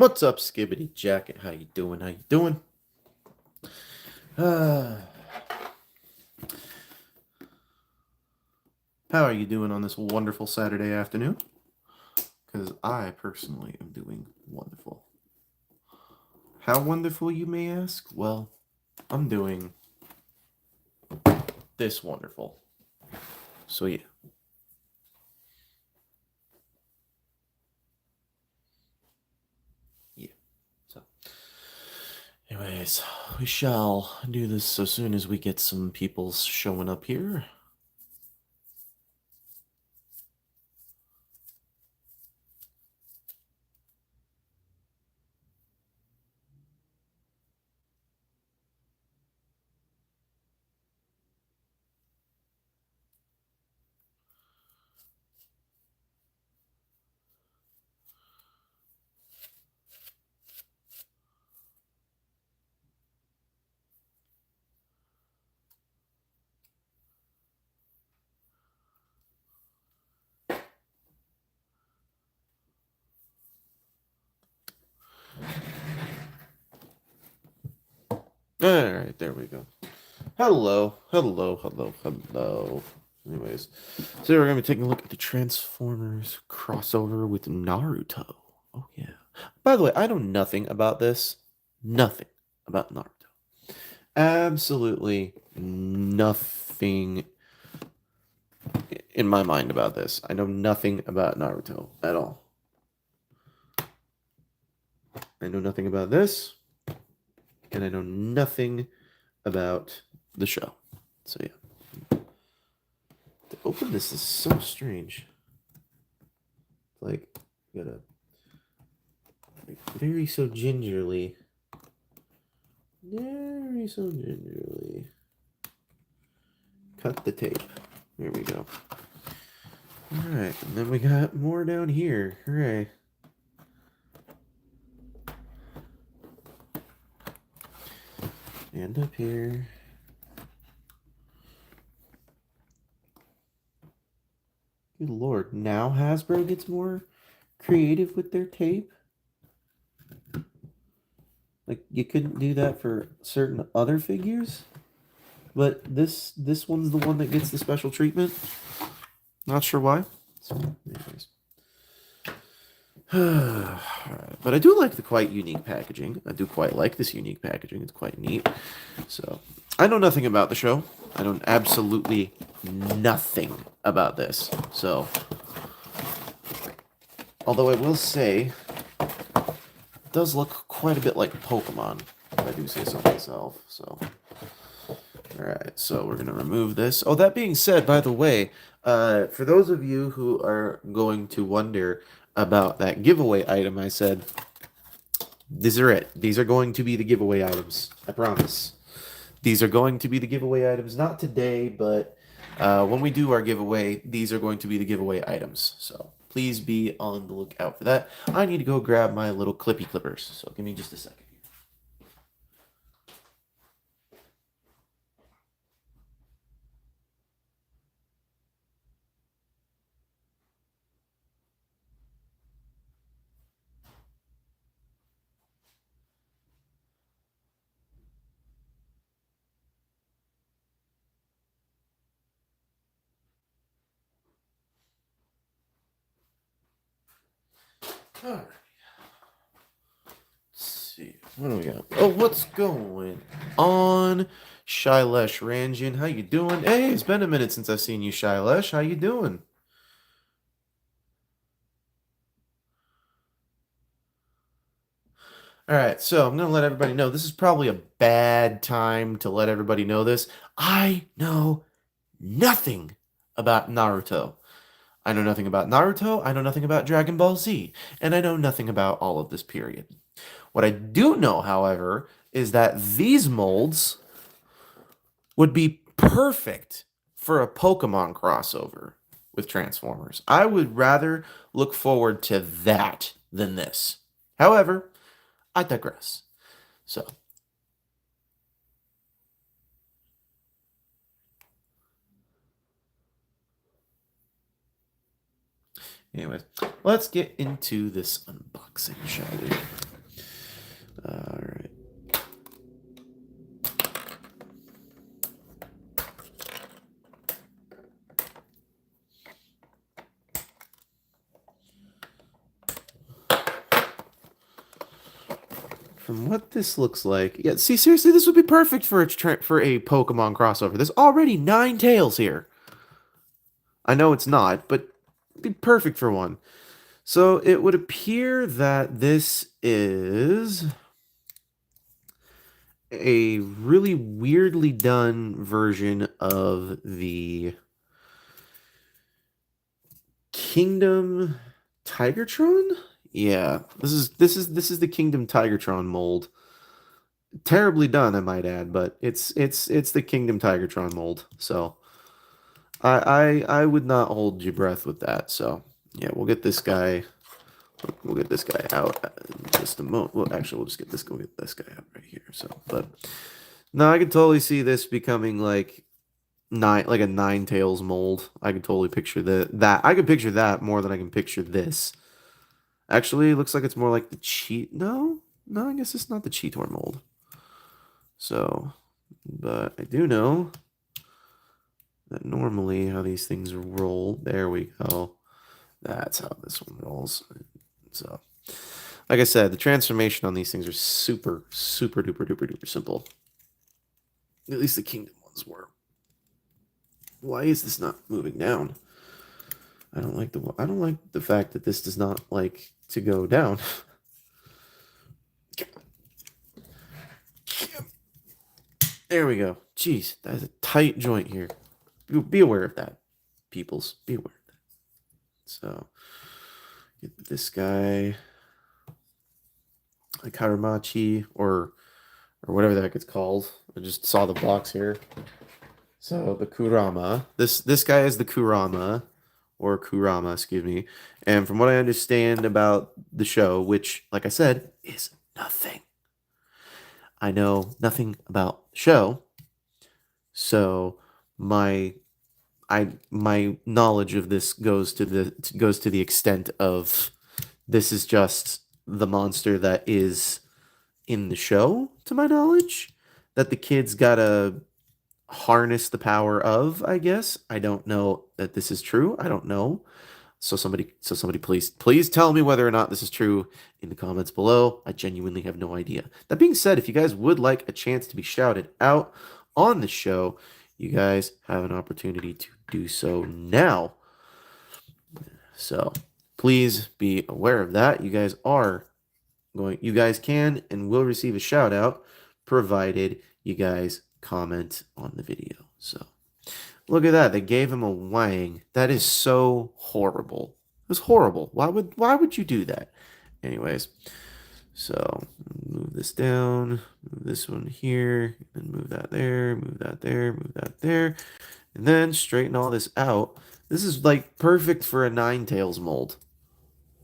What's up, Skibbity Jacket? How you doing? How you doing? Uh, how are you doing on this wonderful Saturday afternoon? Because I personally am doing wonderful. How wonderful, you may ask? Well, I'm doing this wonderful. So yeah. Yeah. So, anyways, we shall do this as soon as we get some people showing up here. Alright, there we go. Hello, hello, hello, hello. Anyways, so we're going to be taking a look at the Transformers crossover with Naruto. Oh, yeah. By the way, I know nothing about this. Nothing about Naruto. Absolutely nothing in my mind about this. I know nothing about Naruto at all. I know nothing about this, and I know nothing about the show. So, yeah. To open this is so strange. Like, you gotta very so gingerly. Very so gingerly. Cut the tape. There we go. Alright, and then we got more down here. Hooray. And up here. Good lord. Now Hasbro gets more creative with their tape? Like, you couldn't do that for certain other figures? But this one's the one that gets the special treatment? Not sure why. So, anyways. But I do like the quite unique packaging. I do quite like this unique packaging. It's quite neat. So, I know nothing about the show. I know absolutely nothing about this. So, although I will say, it does look quite a bit like Pokemon, if I do say so myself. So, alright, so we're going to remove this. Oh, that being said, by the way, for those of you who are going to wonder about that giveaway item I said, these are it. These are going to be the giveaway items. I promise. These are going to be the giveaway items. Not today, but when we do our giveaway, these are going to be the giveaway items. So please be on the lookout for that. I need to go grab my little clippy clippers. So give me just a second. All right. Let's see. What do we got? Oh, what's going on? Shailesh Ranjan, how you doing? Hey, it's been a minute since I've seen you, Shailesh. How you doing? All right, so I'm going to let everybody know this is probably a bad time to let everybody know this. I know nothing about Naruto. I know nothing about Naruto, I know nothing about Dragon Ball Z, and I know nothing about all of this period. What I do know, however, is that these molds would be perfect for a Pokemon crossover with Transformers. I would rather look forward to that than this. However, I digress. So, anyways, let's get into this unboxing, shall we? from what this looks like, yeah, see, seriously, this would be perfect for for a Pokemon crossover. There's already 9 tails here. I know it's not, but it'd be perfect for one. So it would appear that this is a really weirdly done version of the Kingdom Tigertron? Yeah, this is the Kingdom Tigertron mold. Terribly done, I might add, but it's the Kingdom Tigertron mold. So I would not hold your breath with that. So yeah, we'll get this guy. We'll get this guy out in just a moment. Well, actually, we'll just get this. Go get this guy out right here. So, but no, I could totally see this becoming like a nine tails mold. I could totally picture that. I could picture that more than I can picture this. Actually, it looks like it's more like the cheat. No, no, I guess it's not the Cheetor mold. So, but I do know that normally how these things roll. There we go. That's how this one rolls. So, like I said, the transformation on these things are super, super duper duper duper simple. At least the Kingdom ones were. Why is this not moving down? I don't like the fact that this does not like to go down. There we go. Jeez, that is a tight joint here. Be aware of that, peoples. Be aware of that. So, get this guy, like Haramachi, or whatever the heck it's called. I just saw the box here. So the Kurama. This guy is the Kurama, or Kurama, excuse me. And from what I understand about the show, which, like I said, is nothing. I know nothing about the show, so my knowledge of this goes to the extent of this is just the monster that is in the show, to my knowledge, that the kids gotta harness the power of, I guess. I don't know that this is true. I don't know. So somebody please tell me whether or not this is true in the comments below. I genuinely have no idea. That being said, if you guys would like a chance to be shouted out on the show, you guys have an opportunity to do so now. So please be aware of that. You guys can and will receive a shout out provided you guys comment on the video. So look at that. They gave him a wang. That is so horrible. It was horrible. Why would you do that? Anyways, so move this down, move this one here, and move that there, move that there, move that there, and then straighten all this out. This is like perfect for a Nine Tails mold.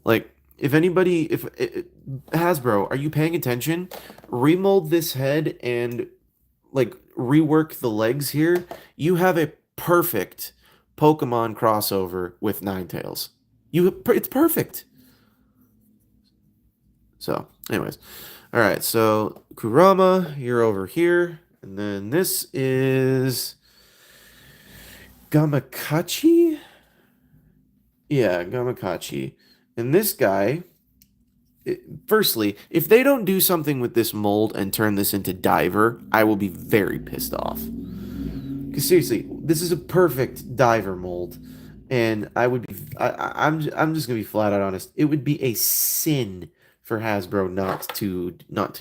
Like, if anybody, Hasbro, are you paying attention? Remold this head and like rework the legs here. You have a perfect Pokemon crossover with Ninetales. It's perfect. So, anyways, all right. So Kurama, you're over here, and then this is Gamakachi. Yeah, Gamakachi. And this guy, firstly, if they don't do something with this mold and turn this into Diver, I will be very pissed off. Because seriously, this is a perfect Diver mold. And I'm just gonna be flat out honest. It would be a sin for Hasbro not to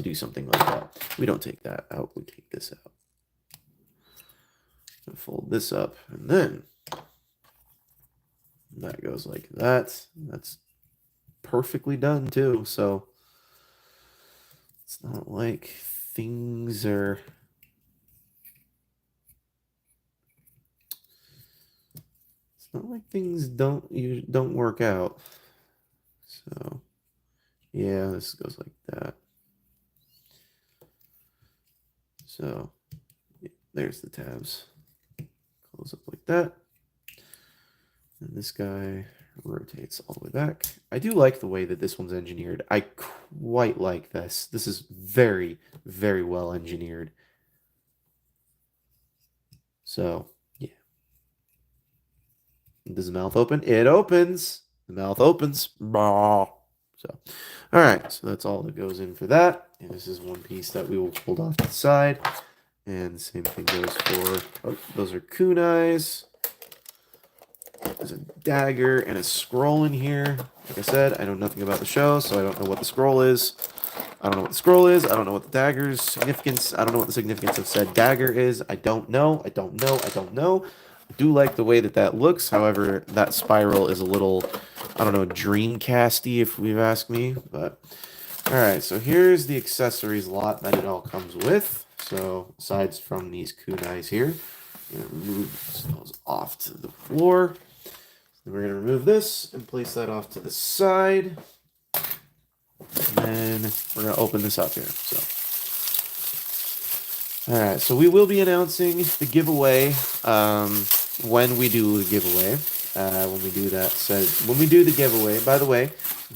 do something like that. We don't take that out. We take this out. Fold this up, and then that goes like that. That's perfectly done too. So it's not like things are. It's not like things don't work out. So yeah, this goes like that. So yeah, there's the tabs. Close up like that. And this guy rotates all the way back. I do like the way that this one's engineered. I quite like this. This is very, very well engineered. So, yeah. Does the mouth open? It opens. The mouth opens. Bah. So, all right, so that's all that goes in for that. And this is one piece that we will hold off to the side. And same thing goes for, oh, those are kunais. There's a dagger and a scroll in here. Like I said, I know nothing about the show, so I don't know what the scroll is. I don't know what the scroll is. I don't know what the dagger's significance. I don't know what the significance of said dagger is. I don't know. I don't know. I don't know. I do like the way that that looks. However, that spiral is a little, I don't know, Dreamcasty if you've asked me. But all right, so here's the accessories lot that it all comes with. So aside from these kunais here, I'm gonna remove those off to the floor. Then we're gonna remove this and place that off to the side. And then we're going to open this up here. So, all right. So we will be announcing the giveaway when we do the giveaway. When we do that, when we do the giveaway. By the way,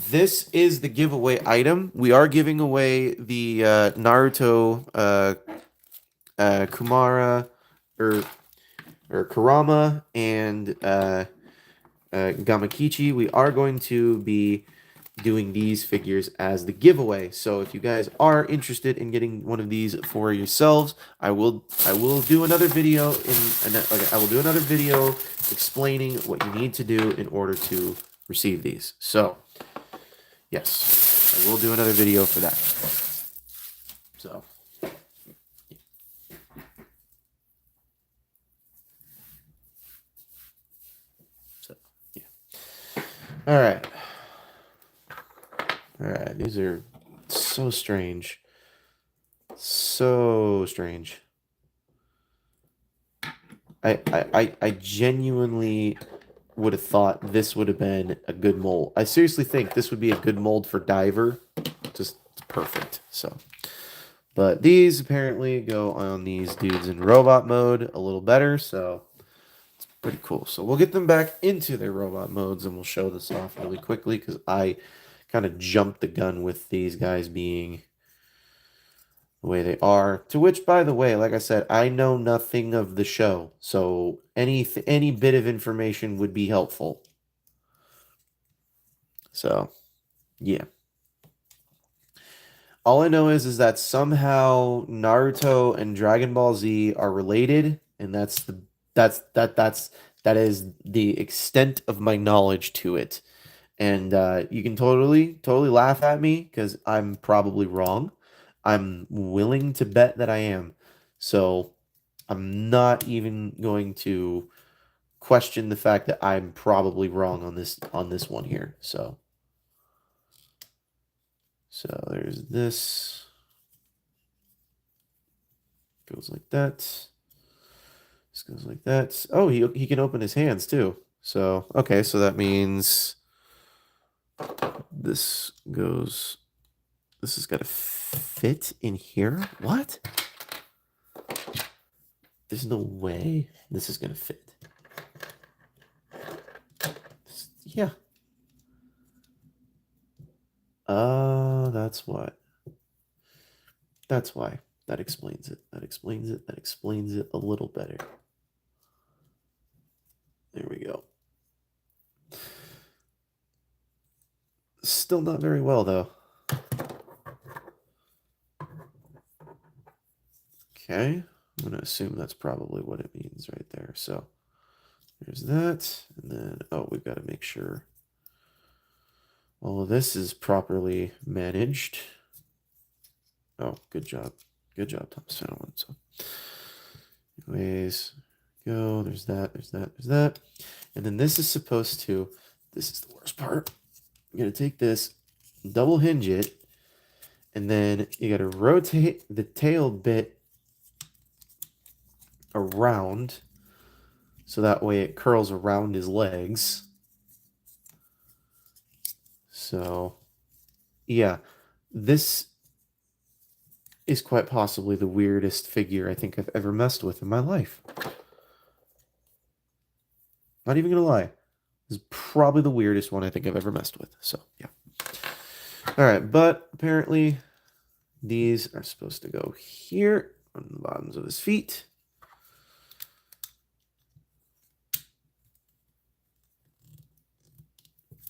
this is the giveaway item. We are giving away the Naruto Kumara or Kurama and Gamakichi. We are going to be doing these figures as the giveaway. So if you guys are interested in getting one of these for yourselves, I will do another video I will do another video explaining what you need to do in order to receive these. So yes, I will do another video for that. So yeah. All right. All right, these are so strange. So strange. I genuinely would have thought this would have been a good mold. I seriously think this would be a good mold for Diver. Just perfect. So, but these apparently go on these dudes in robot mode a little better, so it's pretty cool. So we'll get them back into their robot modes and we'll show this off really quickly because I kind of jumped the gun with these guys being the way they are. To which, by the way, like I said, I know nothing of the show, so any bit of information would be helpful. So, yeah. All I know is that somehow Naruto and Dragon Ball Z are related, and that is the extent of my knowledge to it. And you can totally laugh at me because I'm probably wrong. I'm willing to bet that I am. So I'm not even going to question the fact that I'm probably wrong on this one here. So there's this. Goes like that. This goes like that. Oh, he can open his hands too. So okay, so that means this goes. This has got to fit in here. What? There's no way this is gonna fit. Yeah. That's what. That's why. That explains it. That explains it. That explains it a little better. There we go. Still not very well, though. Okay. I'm going to assume that's probably what it means right there. So there's that. And then, oh, we've got to make sure all of this is properly managed. Oh, good job. Good job, Thomas Fallon. So anyways, go. There's that. There's that. There's that. And then this is supposed to, this is the worst part. I'm going to take this, double hinge it, and then you got to rotate the tail bit around so that way it curls around his legs. So, yeah, this is quite possibly the weirdest figure I think I've ever messed with in my life. Not even gonna lie. This is probably the weirdest one I think I've ever messed with. So, yeah. Alright, but apparently these are supposed to go here on the bottoms of his feet.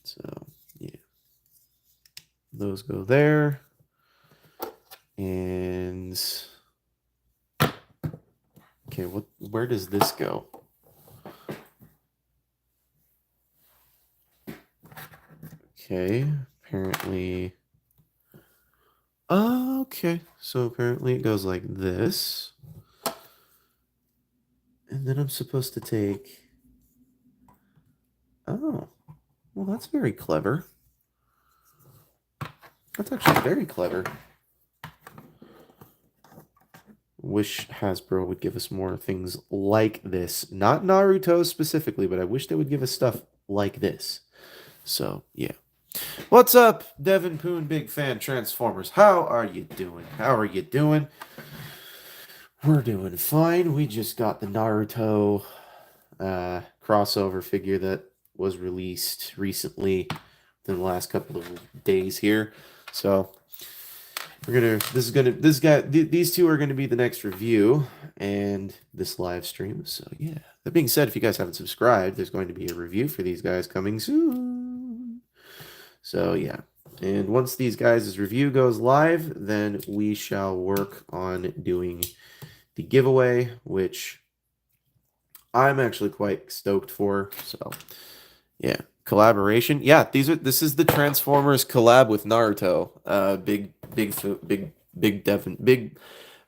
So, yeah. those go there. And okay, where does this go? Okay, apparently. Oh, okay. So apparently it goes like this. And then I'm supposed to take. Oh, well, that's very clever. That's actually very clever. Wish Hasbro would give us more things like this. Not Naruto specifically, but I wish they would give us stuff like this. So, yeah. What's up, Devin Poon, big fan Transformers? How are you doing? How are you doing? We're doing fine. We just got the Naruto crossover figure that was released recently within the last couple of days here. So these two are gonna be the next review and this live stream. So yeah. That being said, if you guys haven't subscribed, there's going to be a review for these guys coming soon. So yeah. And once these guys' review goes live, then we shall work on doing the giveaway, which I'm actually quite stoked for. So yeah. Collaboration. Yeah, this is the Transformers collab with Naruto.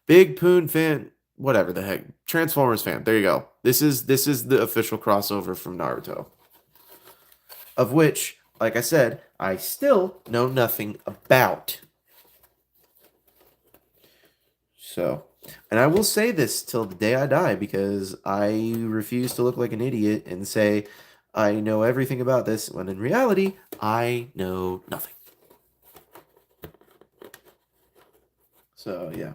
Big Poon fan, whatever the heck. Transformers fan. There you go. This is the official crossover from Naruto. Of which, like I said, I still know nothing about. So, and I will say this till the day I die because I refuse to look like an idiot and say I know everything about this, when in reality, I know nothing. So, yeah.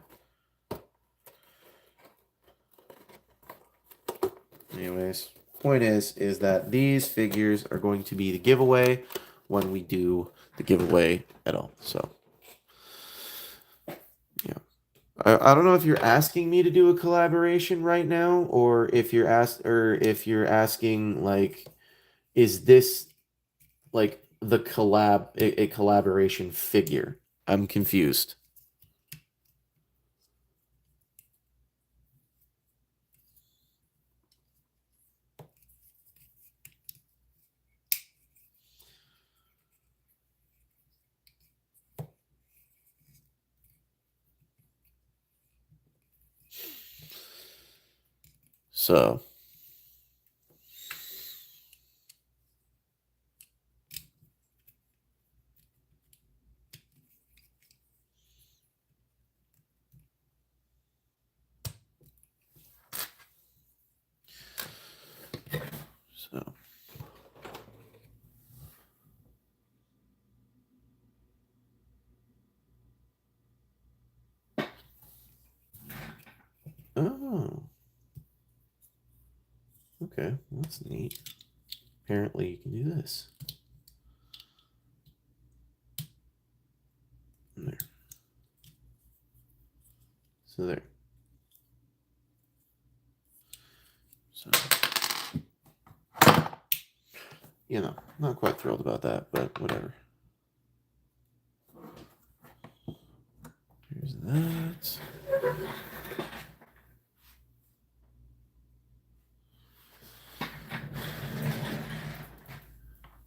Anyways, point is that these figures are going to be the giveaway when we do the giveaway at all. So, yeah. I don't know if you're asking me to do a collaboration right now, or if you're asking like, is this like the a collaboration figure? I'm confused. So, so. Oh. Okay, well, that's neat. Apparently you can do this. And there. So there. So, you know, not quite thrilled about that, but whatever. Here's that.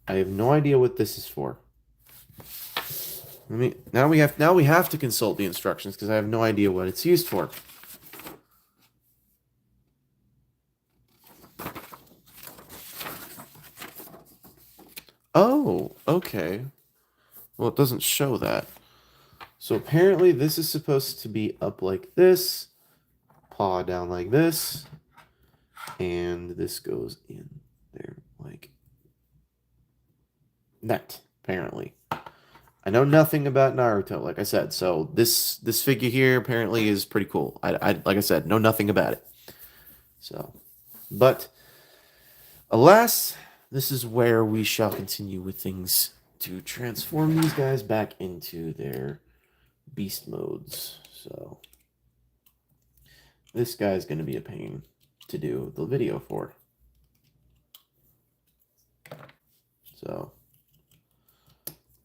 I have no idea what this is for. Now we have to consult the instructions because I have no idea what it's used for. Oh, okay. Well, it doesn't show that. So apparently this is supposed to be up like this, paw down like this, and this goes in there like that, apparently. I know nothing about Naruto, like I said, so this figure here apparently is pretty cool. I like I said, know nothing about it. So, but alas, this is where we shall continue with things to transform these guys back into their beast modes. So, this guy's going to be a pain to do the video for. So,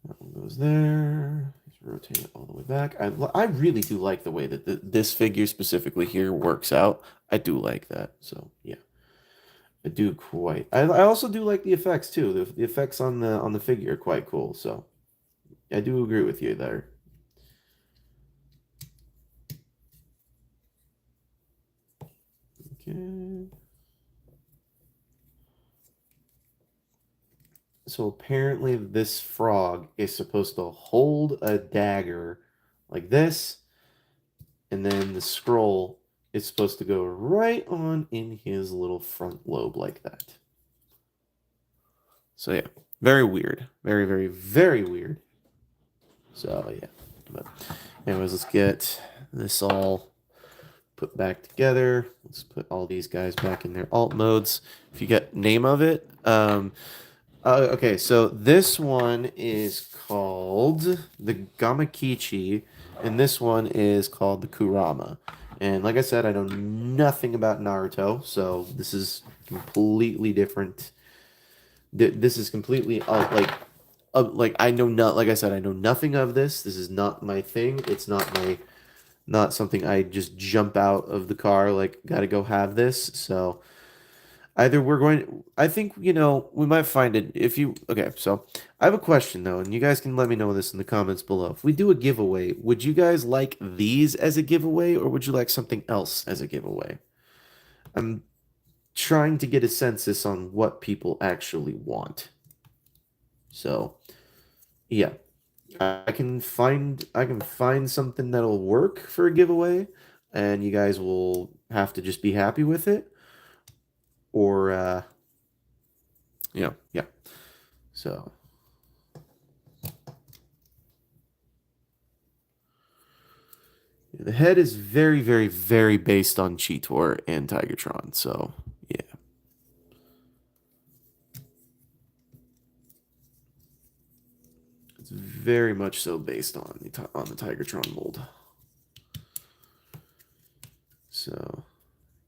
that will go goes there. Let's rotate it all the way back. I really do like the way that this figure specifically here works out. I do like that. So yeah, I do quite. I also do like the effects too. The effects on the figure are quite cool. So I do agree with you there. Okay. So apparently this frog is supposed to hold a dagger like this, and then the scroll is supposed to go right on in his little front lobe like that. So yeah, very weird. Very, very, very weird. So yeah. But anyways, let's get this all put back together. Let's put all these guys back in their alt modes. If you get name of it, okay, so this one is called the Gamakichi, and this one is called the Kurama. And like I said, I know nothing about Naruto, so this is completely different. This is completely like I know not like I said, I know nothing of this. This is not my thing. It's not something I just jump out of the car like gotta go have this. So either we're going, I think, we might find it if you, okay, so I have a question though, and you guys can let me know this in the comments below. If we do a giveaway, would you guys like these as a giveaway or would you like something else as a giveaway? I'm trying to get a census on what people actually want. So, yeah. I can find something that'll work for a giveaway and you guys will have to just be happy with it or yeah. So the head is very, very, very based on Cheetor and Tigertron. So yeah, it's very much so based on the Tigertron mold. So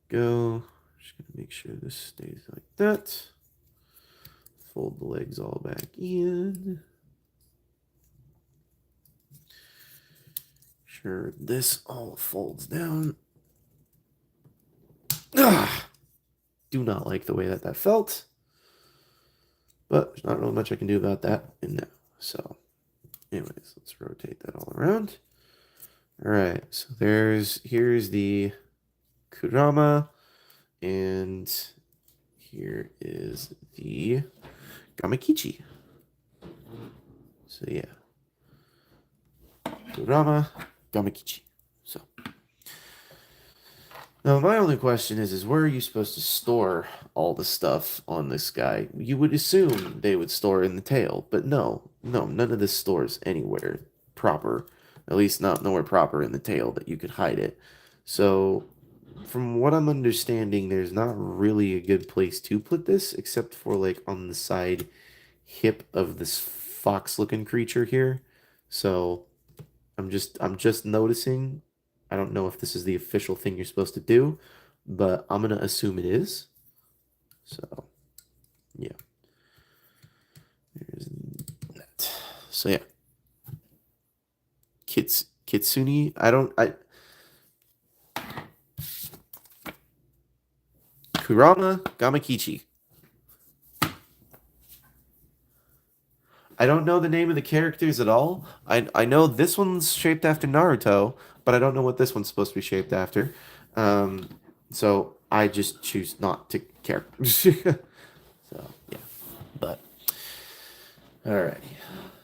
go. Just gonna make sure this stays like that. Fold the legs all back in. Sure, this all folds down. Do not like the way that felt, but there's not really much I can do about that in now. So, anyways, let's rotate that all around. All right, so here's the Kurama, and here is the Gamakichi. So yeah, Kurama, Gamakichi. So now my only question is where are you supposed to store all the stuff on this guy? You would assume they would store in the tail, but no, none of this stores anywhere proper. At least not nowhere proper in the tail that you could hide it. So from what I'm understanding, there's not really a good place to put this except for like on the side hip of this fox-looking creature here. So I'm just noticing. I don't know if this is the official thing you're supposed to do, but I'm gonna assume it is. So yeah. There's that. So yeah. Kitsune. I Kurama Gamakichi. I don't know the name of the characters at all. I know this one's shaped after Naruto, but I don't know what this one's supposed to be shaped after. Um, so I just choose not to care. So yeah, but alrighty.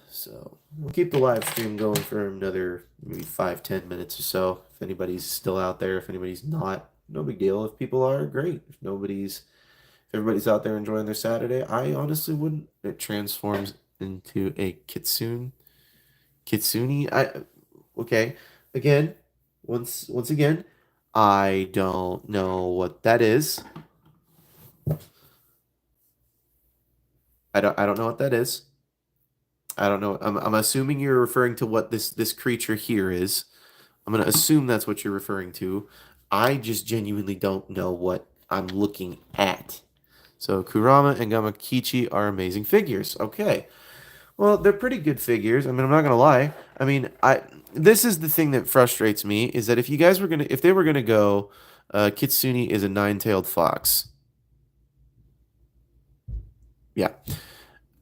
So we'll keep the live stream going for another maybe 5-10 minutes or so. If anybody's still out there, if anybody's not, no big deal. If people are, great. If everybody's out there enjoying their Saturday, I honestly wouldn't. It transforms into a Kitsune. Okay. Again, once again, I don't know what that is. I don't know what that is. I don't know. I'm assuming you're referring to what this creature here is. I'm gonna assume that's what you're referring to. I just genuinely don't know what I'm looking at. So Kurama and Gamakichi are amazing figures. Okay. Well, they're pretty good figures. I mean, I'm not gonna lie. I mean, I this is the thing that frustrates me is that if they were gonna go, Kitsune is a nine-tailed fox. Yeah.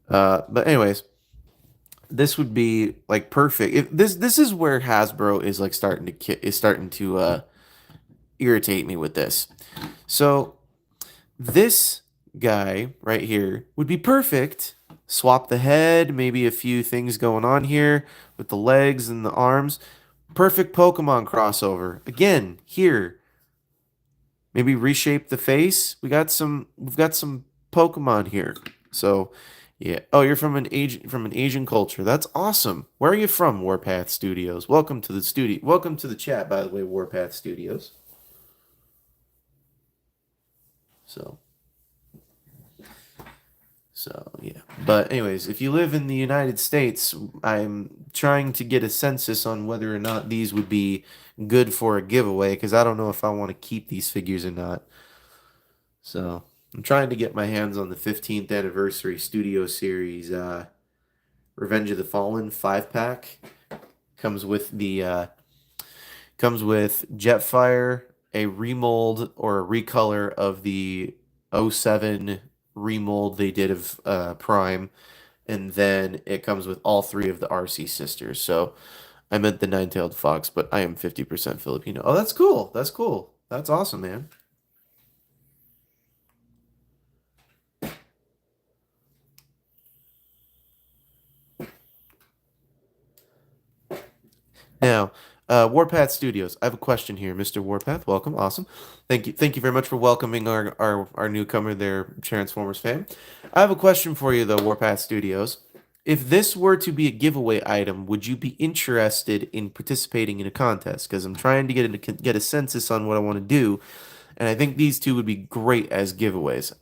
But anyways, this would be like perfect. If this is where Hasbro is like starting to irritate me with this. So this guy right here would be perfect. Swap the head, maybe a few things going on here with the legs and the arms. Perfect Pokemon crossover. Again, here. Maybe reshape the face. We've got some Pokemon here. So, yeah. Oh, you're from an Asian culture. That's awesome. Where are you from, Warpath Studios? Welcome to the studio. Welcome to the chat, by the way, Warpath Studios. So, So, yeah. But anyways, if you live in the United States, I'm trying to get a census on whether or not these would be good for a giveaway because I don't know if I want to keep these figures or not. So, I'm trying to get my hands on the 15th anniversary Studio Series Revenge of the Fallen 5-pack. Comes with the comes with Jetfire, a remold or a recolor of the '07 remold they did of Prime, and then it comes with all three of the RC sisters. So I meant the nine-tailed fox, but I am 50% Filipino. Oh, that's cool. That's cool. That's awesome, man. Now, Warpath Studios. I have a question here, Mr. Warpath. Welcome. Awesome. Thank you very much for welcoming our newcomer there, Transformers fan. I have a question for you though, Warpath Studios. If this were to be a giveaway item, would you be interested in participating in a contest? Because I'm trying to get a census on what I want to do, and I think these two would be great as giveaways.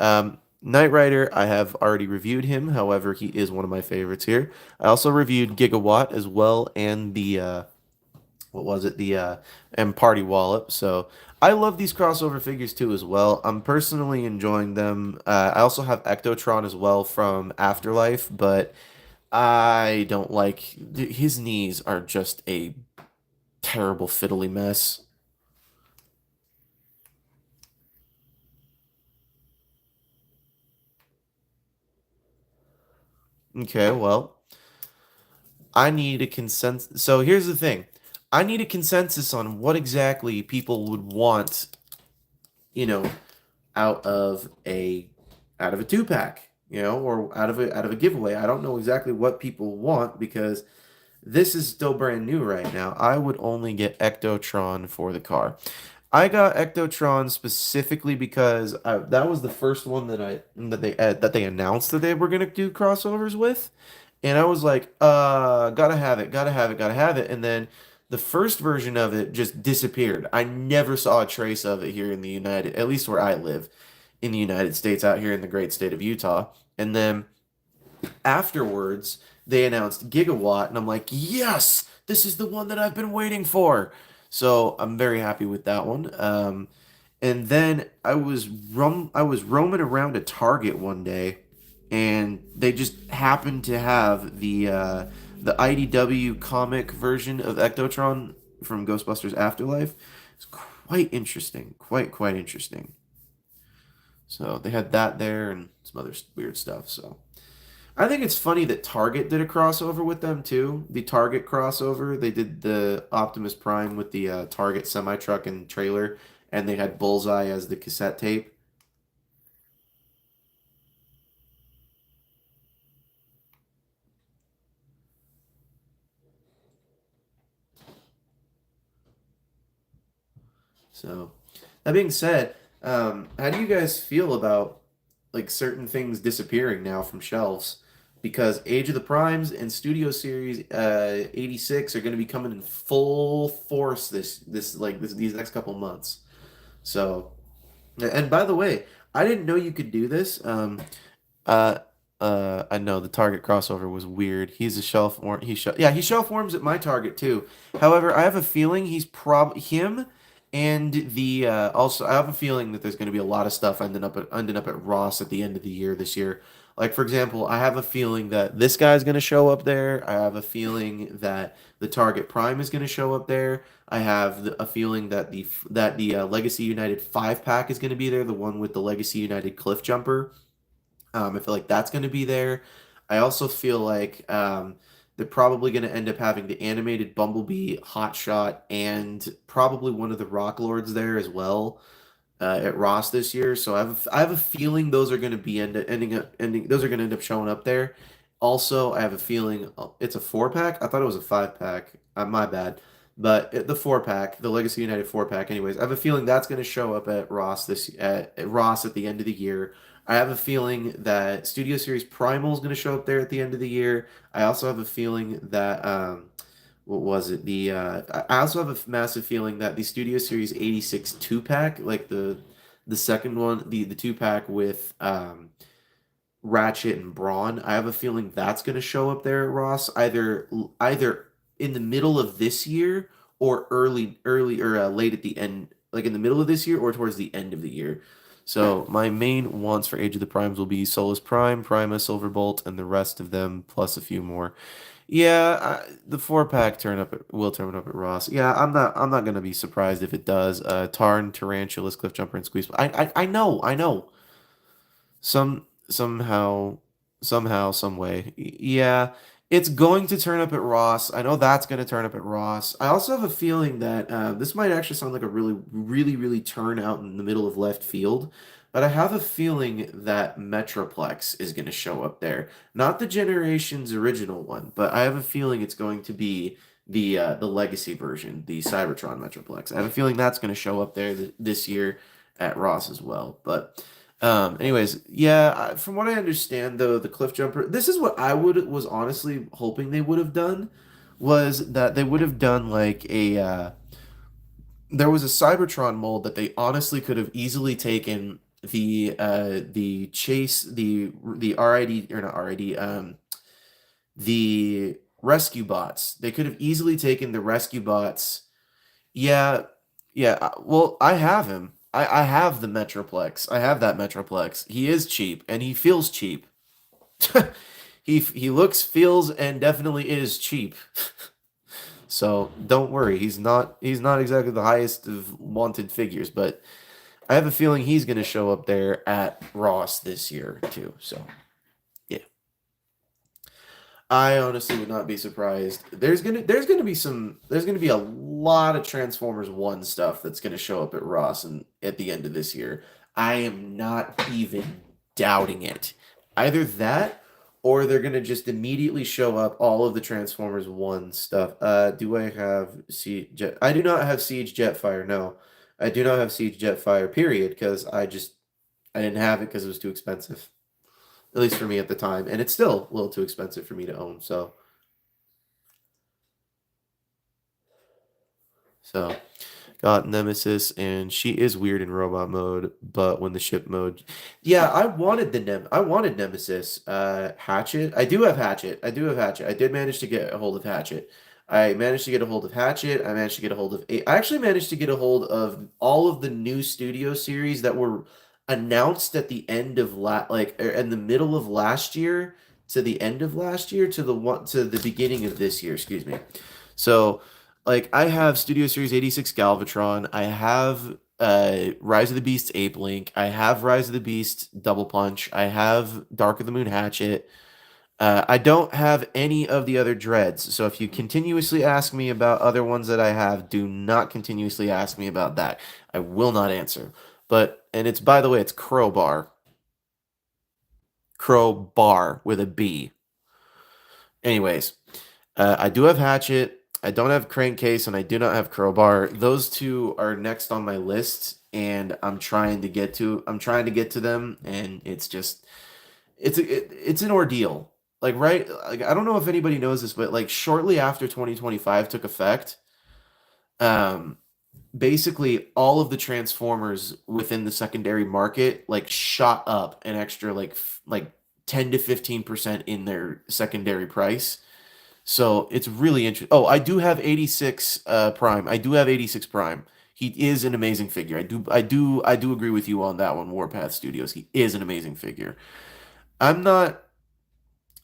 Knight Rider, I have already reviewed him. However, he is one of my favorites here. I also reviewed Gigawatt as well, and the what was it? The and Party Wallop. So I love these crossover figures too as well. I'm personally enjoying them. I also have Ectotron as well from Afterlife, but I don't like his knees are just a terrible fiddly mess. Okay, well, I need a consensus. So here's the thing. I need a consensus on what exactly people would want, you know, out of a two pack, or out of a giveaway. I don't know exactly what people want because this is still brand new right now. I would only get Ectotron for the car. I got Ectotron specifically because that was the first one that they announced that they were gonna do crossovers with, and I was like, gotta have it, gotta have it, gotta have it. And then the first version of it just disappeared. I never saw a trace of it here in the at least where I live, in the United States, out here in the great state of Utah. And then afterwards, they announced Gigawatt, and I'm like, yes, this is the one that I've been waiting for. So I'm very happy with that one. And then I was roaming around a Target one day, and they just happened to have the IDW comic version of Ectotron from Ghostbusters Afterlife. It's quite interesting, quite interesting. So they had that there and some other weird stuff. So I think it's funny that Target did a crossover with them too. The Target crossover, they did the Optimus Prime with the Target semi truck and trailer, and they had Bullseye as the cassette tape. So that being said, how do you guys feel about like certain things disappearing now from shelves? Because Age of the Primes and Studio Series 86 are going to be coming in full force these next couple months. So, and by the way, I didn't know you could do this. Uh, I know the Target crossover was weird. He's a shelf warm. Yeah, he shelf warms at my Target too. However, I have a feeling he's him and the also I have a feeling that there's going to be a lot of stuff ending up at Ross at the end of the year this year. Like for example, I have a feeling that this guy's going to show up there. I have a feeling that the Target Prime is going to show up there. I have a feeling that the Legacy United 5 pack is going to be there, the one with the Legacy United Cliff Jumper. I feel like that's going to be there. I also feel like they're probably going to end up having the animated Bumblebee, Hotshot, and probably one of the Rock Lords there as well at Ross this year. So I have a feeling those are going to be ending those are going to end up showing up there. Also, I have a feeling it's a 4 pack. I thought it was a 5 pack. My bad. But the 4 pack, the Legacy United 4 pack, anyways, I have a feeling that's going to show up at Ross at Ross at the end of the year. I have a feeling that Studio Series Primal is going to show up there at the end of the year. I also have a feeling that what was it? I also have a massive feeling that the Studio Series 86 2 pack, like the second one, the 2 pack with Ratchet and Brawn, I have a feeling that's going to show up there at Ross either in the middle of this year or early or late at the end, like in the middle of this year or towards the end of the year. So my main wants for Age of the Primes will be Solus Prime, Prima, Silverbolt, and the rest of them plus a few more. Yeah, the 4 pack will turn up at Ross. Yeah, I'm not gonna be surprised if it does. Tarn, Tarantulas, Cliffjumper, and Squeeze. I know. Somehow, some way. Yeah, it's going to turn up at Ross. I know that's going to turn up at Ross. I also have a feeling that this might actually sound like a really turn out in the middle of left field, but I have a feeling that Metroplex is going to show up there. Not the Generations original one, but I have a feeling it's going to be the legacy version, the Cybertron Metroplex. I have a feeling that's going to show up there this year at Ross as well. But anyways, yeah, from what I understand though, the cliff jumper, this is what I was honestly hoping they would have done was that they would have done like there was a Cybertron mold that they honestly could have easily taken the chase the RID or not RID the rescue bots. They could have easily taken the rescue bots. Yeah, yeah. Well, I have him. I have the Metroplex. I have that Metroplex. He is cheap, and he feels cheap. He looks, feels, and definitely is cheap. So don't worry. He's not exactly the highest of wanted figures, but I have a feeling he's gonna show up there at Ross this year too. So yeah. I honestly would not be surprised. There's gonna be a lot of Transformers One stuff that's gonna show up at Ross and at the end of this year. I am not even doubting it. Either that or they're gonna just immediately show up all of the Transformers One stuff. Do I have Siege Jet? I do not have Siege Jetfire, no. I do not have Siege Jetfire, period, because I didn't have it because it was too expensive. At least for me at the time, and it's still a little too expensive for me to own. So got Nemesis, and she is weird in robot mode, but when the ship mode, yeah, I wanted Nemesis. Hatchet. I do have Hatchet. I do have Hatchet. I did manage to get a hold of Hatchet. I managed to get a hold of Hatchet. I managed to get a hold of. I actually managed to get a hold of all of the new studio series that were announced at the end of in the middle of last year to the end of last year to the beginning of this year. Excuse me. So like I have Studio Series 86 Galvatron, I have Rise of the Beast Ape Link, I have Rise of the Beast Double Punch, I have Dark of the Moon Hatchet. I don't have any of the other dreads. So if you continuously ask me about other ones that I have, do not continuously ask me about that. I will not answer. And it's by the way, it's Crowbar. Crowbar with a B. Anyways, I do have Hatchet. I don't have Crankcase, and I do not have Crowbar. Those two are next on my list, and I'm trying to get to them, and it's an ordeal. Like like I don't know if anybody knows this, but like shortly after 2025 took effect, um, basically all of the Transformers within the secondary market like shot up an extra like 10 to 15% in their secondary price. So it's really interesting. Oh, I do have 86 Prime. I do have 86 Prime. He is an amazing figure. I do agree with you on that one, Warpath Studios. He is an amazing figure. I'm not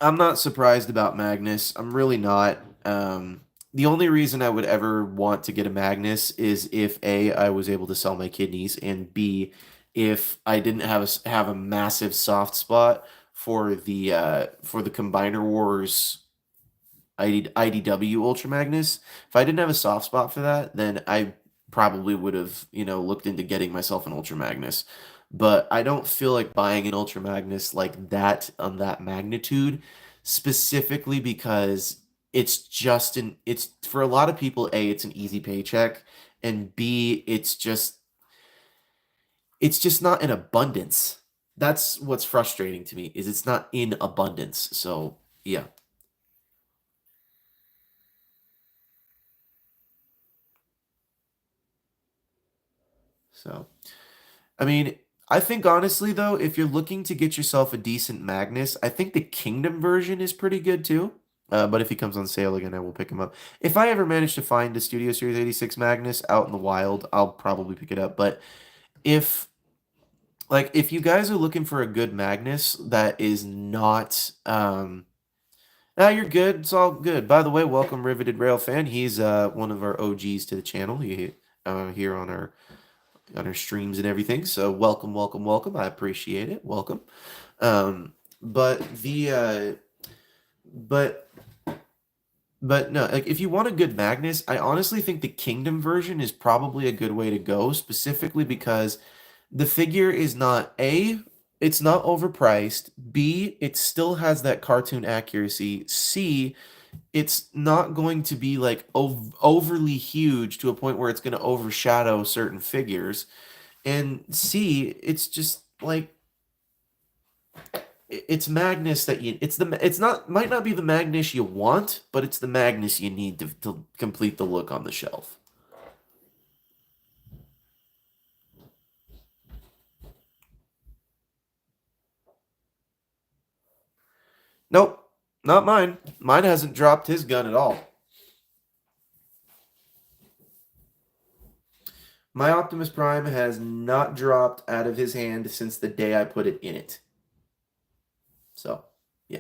I'm not surprised about Magnus. I'm really not. The only reason I would ever want to get a Magnus is if A, I was able to sell my kidneys, and B, if I didn't have a massive soft spot for the Combiner Wars IDW Ultra Magnus. If I didn't have a soft spot for that, then I probably would have, looked into getting myself an Ultra Magnus. But I don't feel like buying an Ultra Magnus like that on that magnitude, specifically because it's for a lot of people, A, it's an easy paycheck, and B, it's just not in abundance. That's what's frustrating to me, is it's not in abundance. So, yeah. So, I mean, I think honestly though, if you're looking to get yourself a decent Magnus, I think the Kingdom version is pretty good too. But if he comes on sale again, I will pick him up. If I ever manage to find a Studio Series 86 Magnus out in the wild, I'll probably pick it up. But if if you guys are looking for a good Magnus that is not you're good. It's all good. By the way, welcome Riveted Rail fan. He's one of our OGs to the channel. He here on our streams and everything. So welcome, welcome, welcome. I appreciate it. Welcome. But the but no, like if you want a good Magnus, I honestly think the Kingdom version is probably a good way to go, specifically because the figure is not A, it's not overpriced. B, it still has that cartoon accuracy. C, it's not going to be like overly huge to a point where it's going to overshadow certain figures. And C, it's just like it's Magnus that it's not might not be the Magnus you want, but it's the Magnus you need to complete the look on the shelf. Nope, not mine. Mine hasn't dropped his gun at all. My Optimus Prime has not dropped out of his hand since the day I put it in it. So, yeah.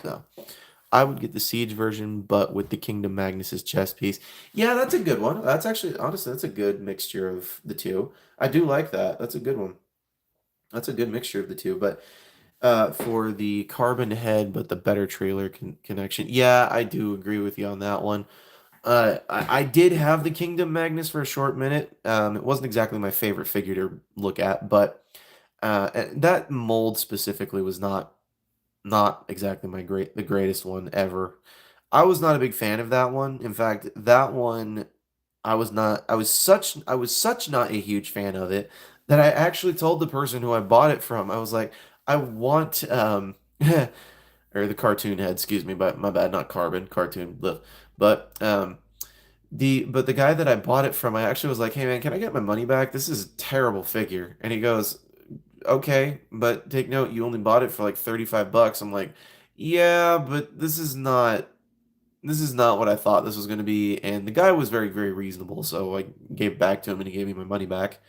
So, I would get the Siege version, but with the Kingdom Magnus's chest piece. Yeah, that's a good one. That's actually, honestly, that's a good mixture of the two. I do like that. That's a good one. That's a good mixture of the two. But for the carbon head, but the better trailer connection. Yeah, I do agree with you on that one. I did have the Kingdom Magnus for a short minute. It wasn't exactly my favorite figure to look at, but that mold specifically was not exactly the greatest one ever. I was not a big fan of that one. In fact, that one I was such not a huge fan of it that I actually told the person who I bought it from, I was like, I want or the cartoon head, excuse me, but my bad, not carbon, cartoon, but the guy that I bought it from, I actually was like, "Hey man, can I get my money back? This is a terrible figure." And he goes, "Okay, but take note, you only bought it for like 35 bucks." I'm like, "Yeah, but this is not what I thought this was going to be." And the guy was very, very reasonable, so I gave it back to him and he gave me my money back.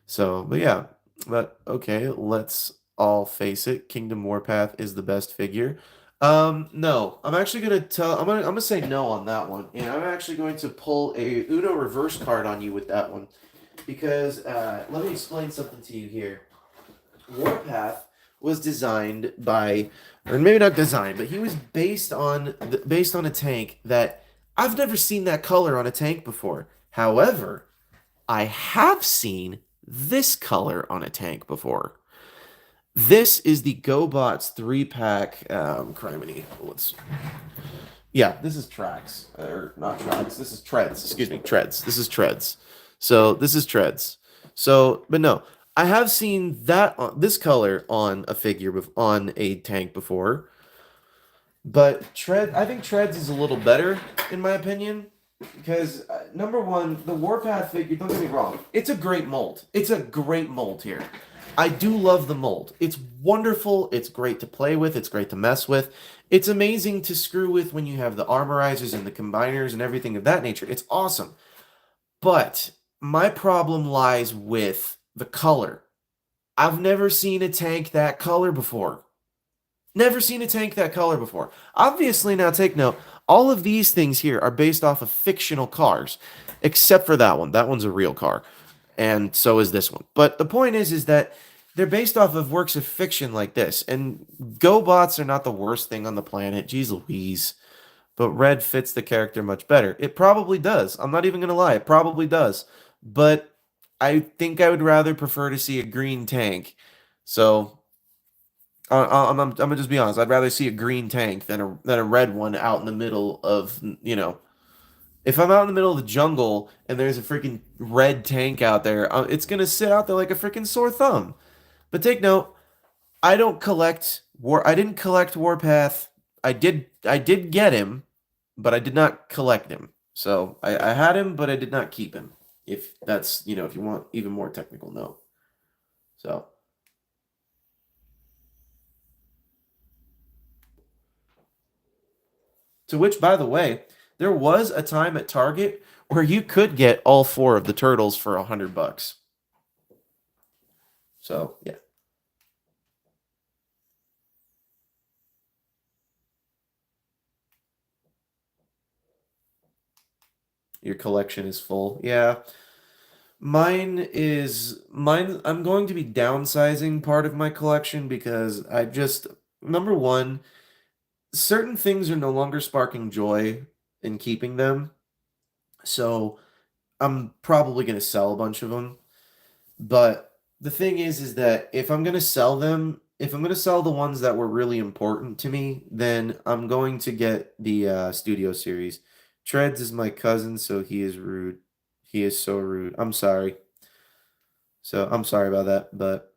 So, but yeah, but okay, let's all face it. Kingdom Warpath is the best figure. No, I'm gonna say no on that one, and I'm actually going to pull a Uno reverse card on you with that one, because let me explain something to you here. Warpath was designed by, or maybe not designed, but he was based on a tank that I've never seen that color on a tank before. However, I have seen this color on a tank before. This is the GoBots 3-pack, criminy. Yeah, this is tracks. Or not tracks. This is treads. Excuse me, treads. This is treads. So this is treads. So, but no, I have seen this color on a figure on a tank before. But I think treads is a little better in my opinion, because number one, the Warpath figure. Don't get me wrong, it's a great mold. It's a great mold here. I do love the mold. It's wonderful. It's great to play with. It's great to mess with. It's amazing to screw with when you have the armorizers and the combiners and everything of that nature. It's awesome. But my problem lies with the color. I've never seen a tank that color before. Never seen a tank that color before. Obviously, now take note, all of these things here are based off of fictional cars, except for that one. That one's a real car, and so is this one. But the point is that they're based off of works of fiction like this. And GoBots are not the worst thing on the planet. Jeez Louise. But red fits the character much better. It probably does. I'm not even going to lie. It probably does. But I think I would rather prefer to see a green tank. So I'm gonna just be honest. I'd rather see a green tank than a red one out in the middle of, if I'm out in the middle of the jungle and there's a freaking red tank out there, it's gonna sit out there like a freaking sore thumb. But take note, I didn't collect Warpath. I did get him, but I did not collect him. So I had him, but I did not keep him. If that's, if you want even more technical note. So. To which, by the way, there was a time at Target where you could get all 4 of the turtles for $100. So, yeah. Your collection is full. Yeah. Mine, I'm going to be downsizing part of my collection because number one, certain things are no longer sparking joy in keeping them. So I'm probably going to sell a bunch of them. But the thing is that if I'm going to sell them, if I'm going to sell the ones that were really important to me, then I'm going to get the Studio Series. Treads is my cousin, so he is rude. He is so rude. I'm sorry. So I'm sorry about that, but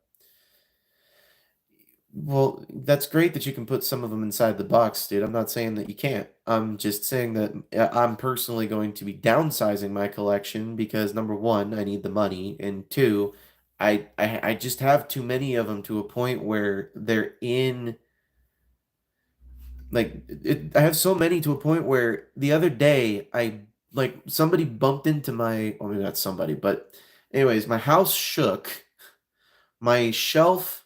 well, that's great that you can put some of them inside the box, dude. I'm not saying that you can't. I'm just saying that I'm personally going to be downsizing my collection because number one, I need the money, and two, I just have too many of them to a point where they're in I have so many to a point where the other day somebody bumped into well, maybe not somebody, but anyways, my house shook, my shelf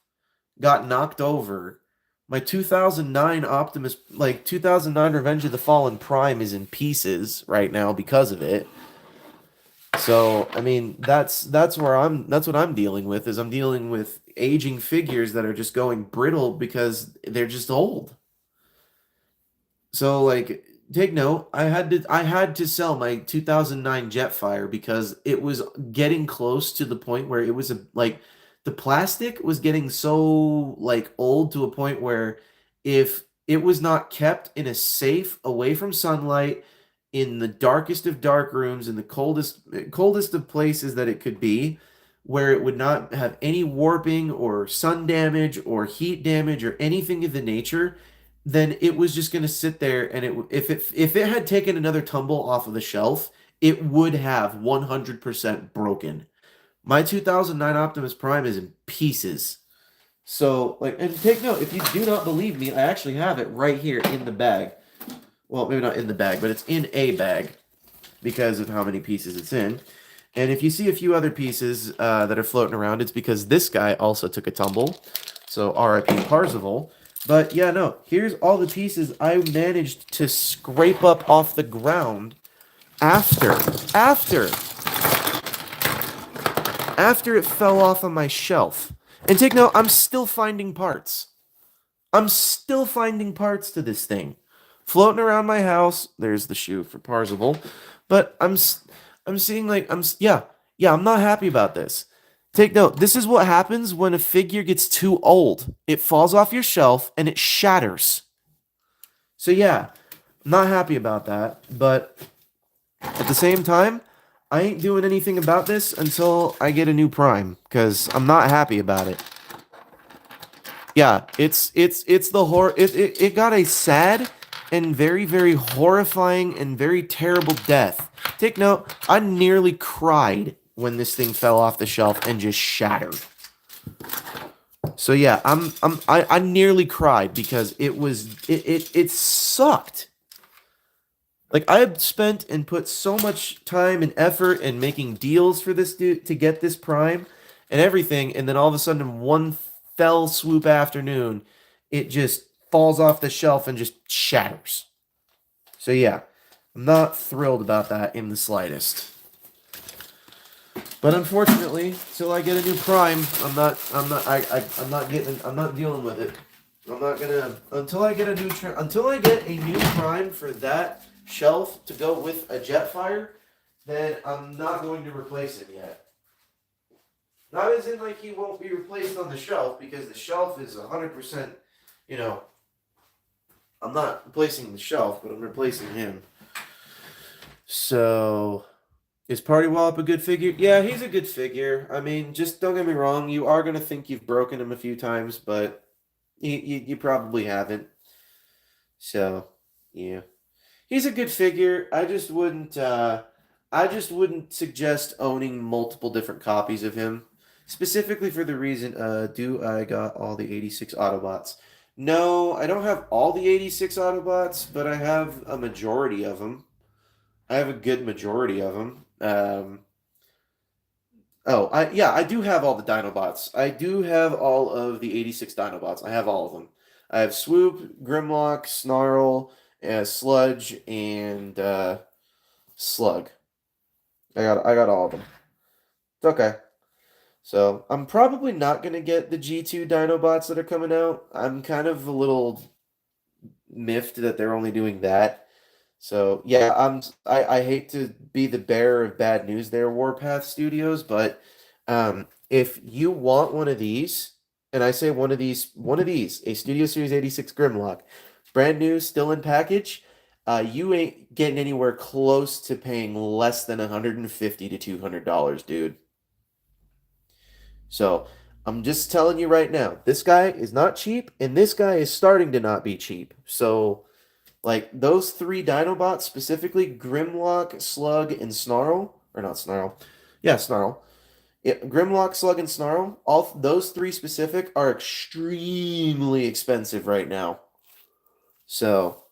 got knocked over. My 2009 Revenge of the Fallen Prime is in pieces right now because of it. So, I mean, that's what I'm dealing with is I'm dealing with aging figures that are just going brittle because they're just old. So take note, I had to sell my 2009 Jetfire because it was getting close to the point where it was the plastic was getting so old to a point where if it was not kept in a safe away from sunlight in the darkest of dark rooms in the coldest of places that it could be where it would not have any warping or sun damage or heat damage or anything of the nature, then it was just going to sit there and if it had taken another tumble off of the shelf, it would have 100% broken. My 2009 Optimus Prime is in pieces. So, and take note, if you do not believe me, I actually have it right here in the bag. Well, maybe not in the bag, but it's in a bag because of how many pieces it's in. And if you see a few other pieces that are floating around, it's because this guy also took a tumble. So, RIP Parzival. But yeah, no, here's all the pieces I managed to scrape up off the ground after it fell off on my shelf. And take note, I'm still finding parts. I'm still finding parts to this thing. Floating around my house, there's the shoe for Parzival. But I'm seeing I'm not happy about this. Take note, this is what happens when a figure gets too old. It falls off your shelf and it shatters. So yeah, I'm not happy about that, but at the same time, I ain't doing anything about this until I get a new Prime, because I'm not happy about it. Yeah, it's the horror. It got a sad and very, very horrifying and very terrible death. Take note, I nearly cried when this thing fell off the shelf and just shattered. So yeah, I nearly cried because it sucked. Like I had spent and put so much time and effort in making deals for this dude to get this prime and everything, and then all of a sudden in one fell swoop afternoon, it just falls off the shelf and just shatters. So yeah, I'm not thrilled about that in the slightest. But unfortunately, till I get a new prime, I'm not dealing with it. I'm not gonna until I get a new prime for that shelf to go with a Jetfire, then I'm not going to replace it yet. Not as in like he won't be replaced on the shelf because the shelf is 100%. You know, I'm not replacing the shelf, but I'm replacing him. So is Party Wallop a good figure? Yeah, he's a good figure. I mean, just don't get me wrong. You are gonna think you've broken him a few times, but you probably haven't. So, yeah. He's a good figure. I just wouldn't suggest owning multiple different copies of him. Specifically for the reason, do I got all the 86 Autobots? No, I don't have all the 86 Autobots, but I have a majority of them. I have a good majority of them. I do have all the Dinobots. I do have all of the 86 Dinobots. I have all of them. I have Swoop, Grimlock, Snarl, Sludge, and Slug. I got all of them. It's okay. So I'm probably not gonna get the G2 Dinobots that are coming out. I'm kind of a little miffed that they're only doing that. So yeah, I hate to be the bearer of bad news there, Warpath Studios, but if you want one of these, and I say one of these, a Studio Series 86 Grimlock, brand new, still in package, you ain't getting anywhere close to paying less than $150 to $200, dude. So I'm just telling you right now, this guy is not cheap, and this guy is starting to not be cheap. So like those three Dinobots, specifically Grimlock, Slug, and Snarl, or not Snarl, yeah, Snarl. Yeah, Grimlock, Slug, and Snarl, all those three specific are extremely expensive right now. So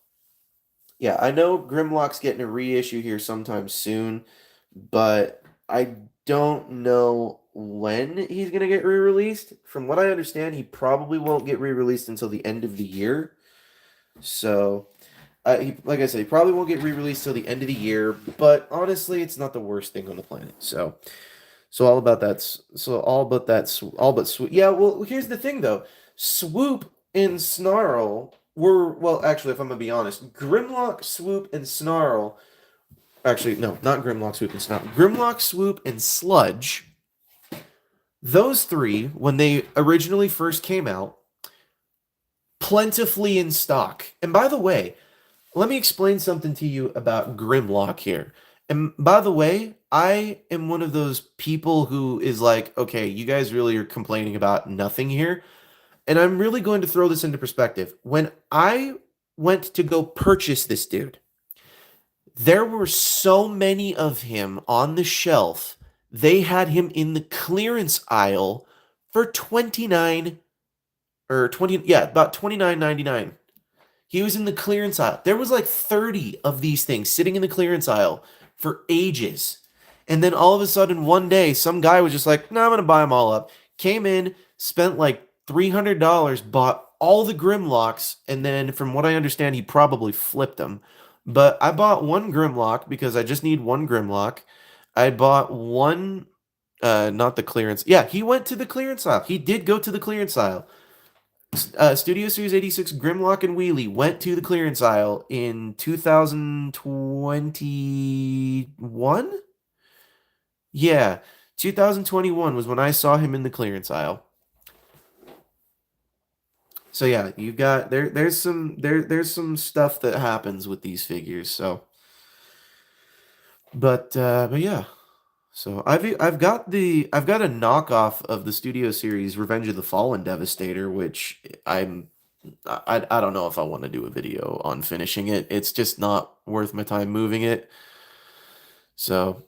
yeah, I know Grimlock's getting a reissue here sometime soon, but I don't know when he's gonna get re-released. From what I understand, he probably won't get re-released until the end of the year. So like I said, he probably won't get re-released till the end of the year, but honestly, it's not the worst thing on the planet. So all about that. So all but that. All but Swoop. Yeah. Well, here's the thing though. Swoop and Snarl were Actually, if I'm gonna be honest, Grimlock, Swoop, and Snarl. Actually, no, not Grimlock, Swoop, and Snarl. Grimlock, Swoop, and Sludge. Those three, when they originally first came out, plentifully in stock. And by the way, let me explain something to you about Grimlock here. And by the way, I am one of those people who is like, okay, you guys really are complaining about nothing here. And I'm really going to throw this into perspective. When I went to go purchase this dude, there were so many of him on the shelf. They had him in the clearance aisle for 29 or 20, yeah, about 29.99. He was in the clearance aisle. There was like 30 of these things sitting in the clearance aisle for ages. And then all of a sudden, one day, some guy was just like, no, I'm going to buy them all up. Came in, spent like $300, bought all the Grimlocks, and then from what I understand, he probably flipped them. But I bought one Grimlock because I just need one Grimlock. I bought one, not the clearance. Yeah, he went to the clearance aisle. He did go to the clearance aisle. Studio Series 86 Grimlock and Wheelie went to the clearance aisle in 2021? Yeah, 2021 was when I saw him in the clearance aisle. So yeah, you've got there's some stuff that happens with these figures, so but yeah. So I've got a knockoff of the Studio Series Revenge of the Fallen Devastator, which I don't know if I want to do a video on finishing it. It's just not worth my time moving it. So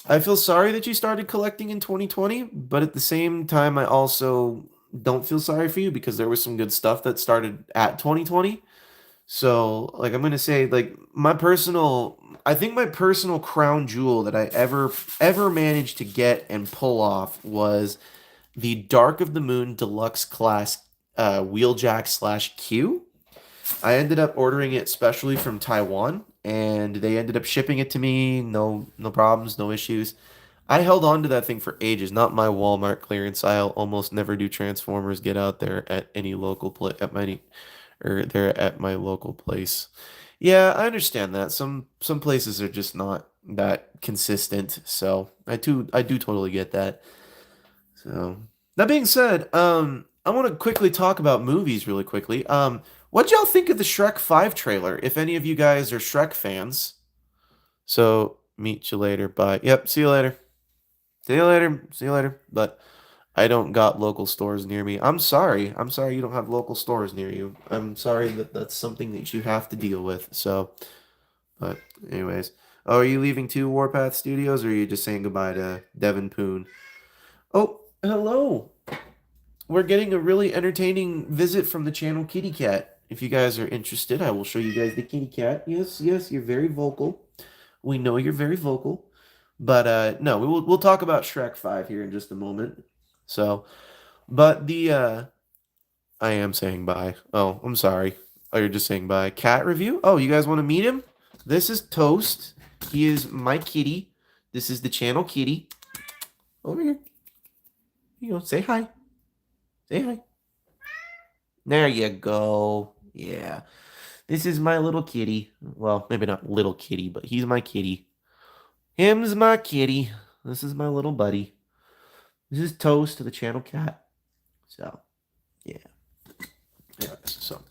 I feel sorry that you started collecting in 2020, but at the same time, I also don't feel sorry for you because there was some good stuff that started at 2020. So, like, I'm gonna say, like, I think my personal crown jewel that I ever managed to get and pull off was the Dark of the Moon Deluxe Class Wheeljack slash Q. I ended up ordering it specially from Taiwan, and they ended up shipping it to me. No problems, no issues. I held on to that thing for ages. Not my Walmart clearance. I'll almost never do Transformers. Get out there at any local place at my or there at my local place. Yeah, I understand that. Some places are just not that consistent. So I do totally get that. So that being said, I want to quickly talk about movies really quickly. What y'all think of the Shrek 5 trailer? If any of you guys are Shrek fans. So meet you later. Bye. Yep, see you later. See you later. See you later. But I don't got local stores near me. I'm sorry. I'm sorry you don't have local stores near you. I'm sorry that that's something that you have to deal with. So, but anyways. Oh, are you leaving too, Warpath Studios, or are you just saying goodbye to Devin Poon? Oh, hello. We're getting a really entertaining visit from the channel Kitty Cat. If you guys are interested, I will show you guys the kitty cat. Yes, yes, you're very vocal. We know you're very vocal. But no, we'll talk about Shrek 5 here in just a moment. So, but the I am saying bye. Oh, I'm sorry. Oh, you're just saying bye. Cat review? Oh, you guys want to meet him? This is Toast. He is my kitty. This is the channel kitty. Over here. You go. Say hi. Say hi. There you go. Yeah. This is my little kitty. Well, maybe not little kitty, but he's my kitty. Him's my kitty. This is my little buddy. This is Toast, the channel cat. So, yeah. Yeah, so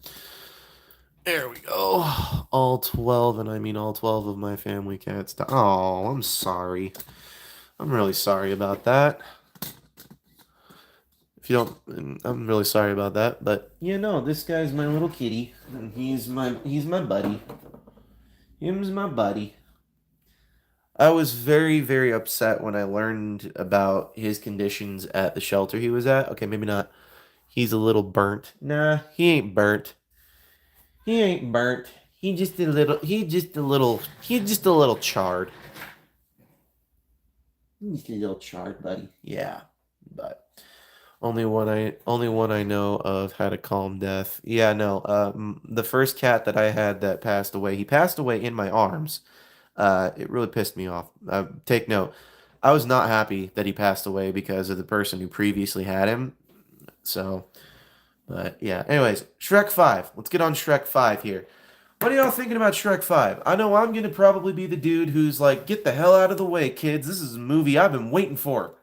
there we go. All 12, and I mean all 12 of my family cats. Oh, I'm sorry. I'm really sorry about that. If you don't, I'm really sorry about that. But you know, this guy's my little kitty, and he's my buddy. Him's my buddy. I was very, very upset when I learned about his conditions at the shelter he was at. Okay, maybe not. He's a little burnt. Nah, he ain't burnt. He ain't burnt. He just a little charred. He's just a little charred, buddy. Yeah. But only one I know of had a calm death. Yeah, no. The first cat that I had that passed away, he passed away in my arms. It really pissed me off. Take note. I was not happy that he passed away because of the person who previously had him. So, but yeah. Anyways, Shrek 5. Let's get on Shrek 5 here. What are y'all thinking about Shrek 5? I know I'm going to probably be the dude who's like, get the hell out of the way, kids. This is a movie I've been waiting for.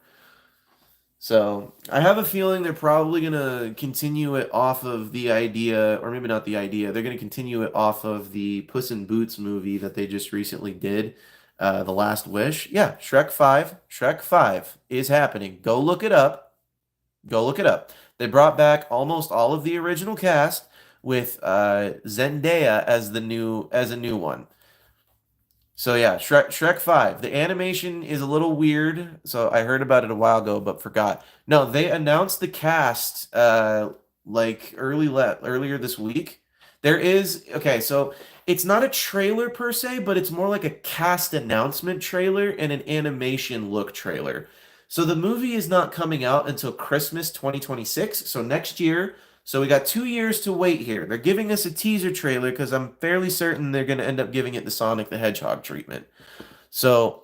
So, I have a feeling they're probably going to continue it off of the idea, or maybe not the idea, they're going to continue it off of the Puss in Boots movie that they just recently did, The Last Wish. Yeah, Shrek 5. Shrek 5 is happening. Go look it up. Go look it up. They brought back almost all of the original cast with Zendaya as a new one. So yeah, Shrek 5. The animation is a little weird. So I heard about it a while ago, but forgot. No, they announced the cast like earlier this week. There is okay, so it's not a trailer per se, but it's more like a cast announcement trailer and an animation look trailer. So the movie is not coming out until Christmas 2026, so next year. So we got 2 years to wait here. They're giving us a teaser trailer because I'm fairly certain they're going to end up giving it the Sonic the Hedgehog treatment. So,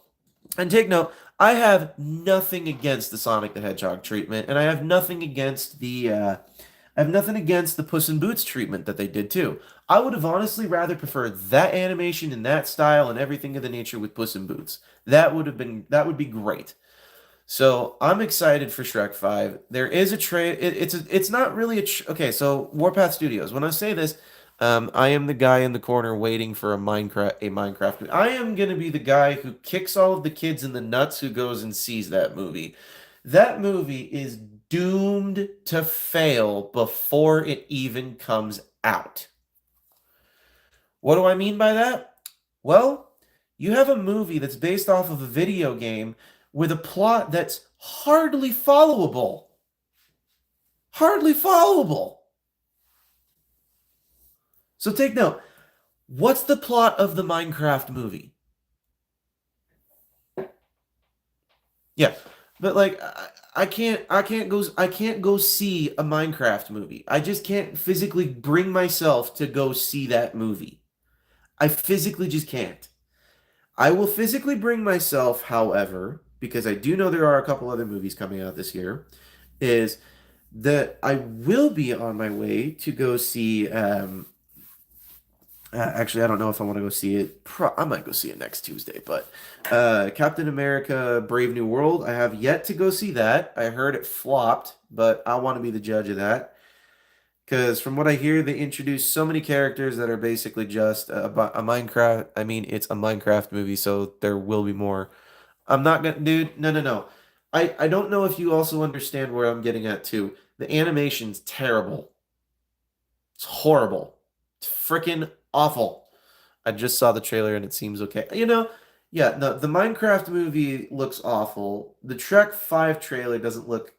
and take note, I have nothing against the Sonic the Hedgehog treatment, and I have nothing against the Puss in Boots treatment that they did too. I would have honestly rather preferred that animation and that style and everything of the nature with Puss in Boots. That would be great. So I'm excited for Shrek 5. There is a it's not really okay, so Warpath Studios. When I say this, I am the guy in the corner waiting for a Minecraft. I am gonna be the guy who kicks all of the kids in the nuts who goes and sees that movie. That movie is doomed to fail before it even comes out. What do I mean by that? Well, you have a movie that's based off of a video game with a plot that's hardly followable. hardly followable. So take note. What's the plot of the Minecraft movie? Yeah, but like I can't go see a Minecraft movie. I just can't physically bring myself to go see that movie. I physically just can't. I will physically bring myself, however, because I do know there are a couple other movies coming out this year, is that I will be on my way to go see. Actually, I don't know if I want to go see it. I might go see it next Tuesday, but Captain America: Brave New World. I have yet to go see that. I heard it flopped, but I want to be the judge of that because from what I hear, they introduced so many characters that are basically just a Minecraft. I mean, it's a Minecraft movie, so there will be more. I'm not gonna, dude. No, no, no. I don't know if you also understand where I'm getting at too. The animation's terrible. It's horrible. It's freaking awful. I just saw the trailer and it seems okay. Yeah, no, the Minecraft movie looks awful. The Trek 5 trailer doesn't look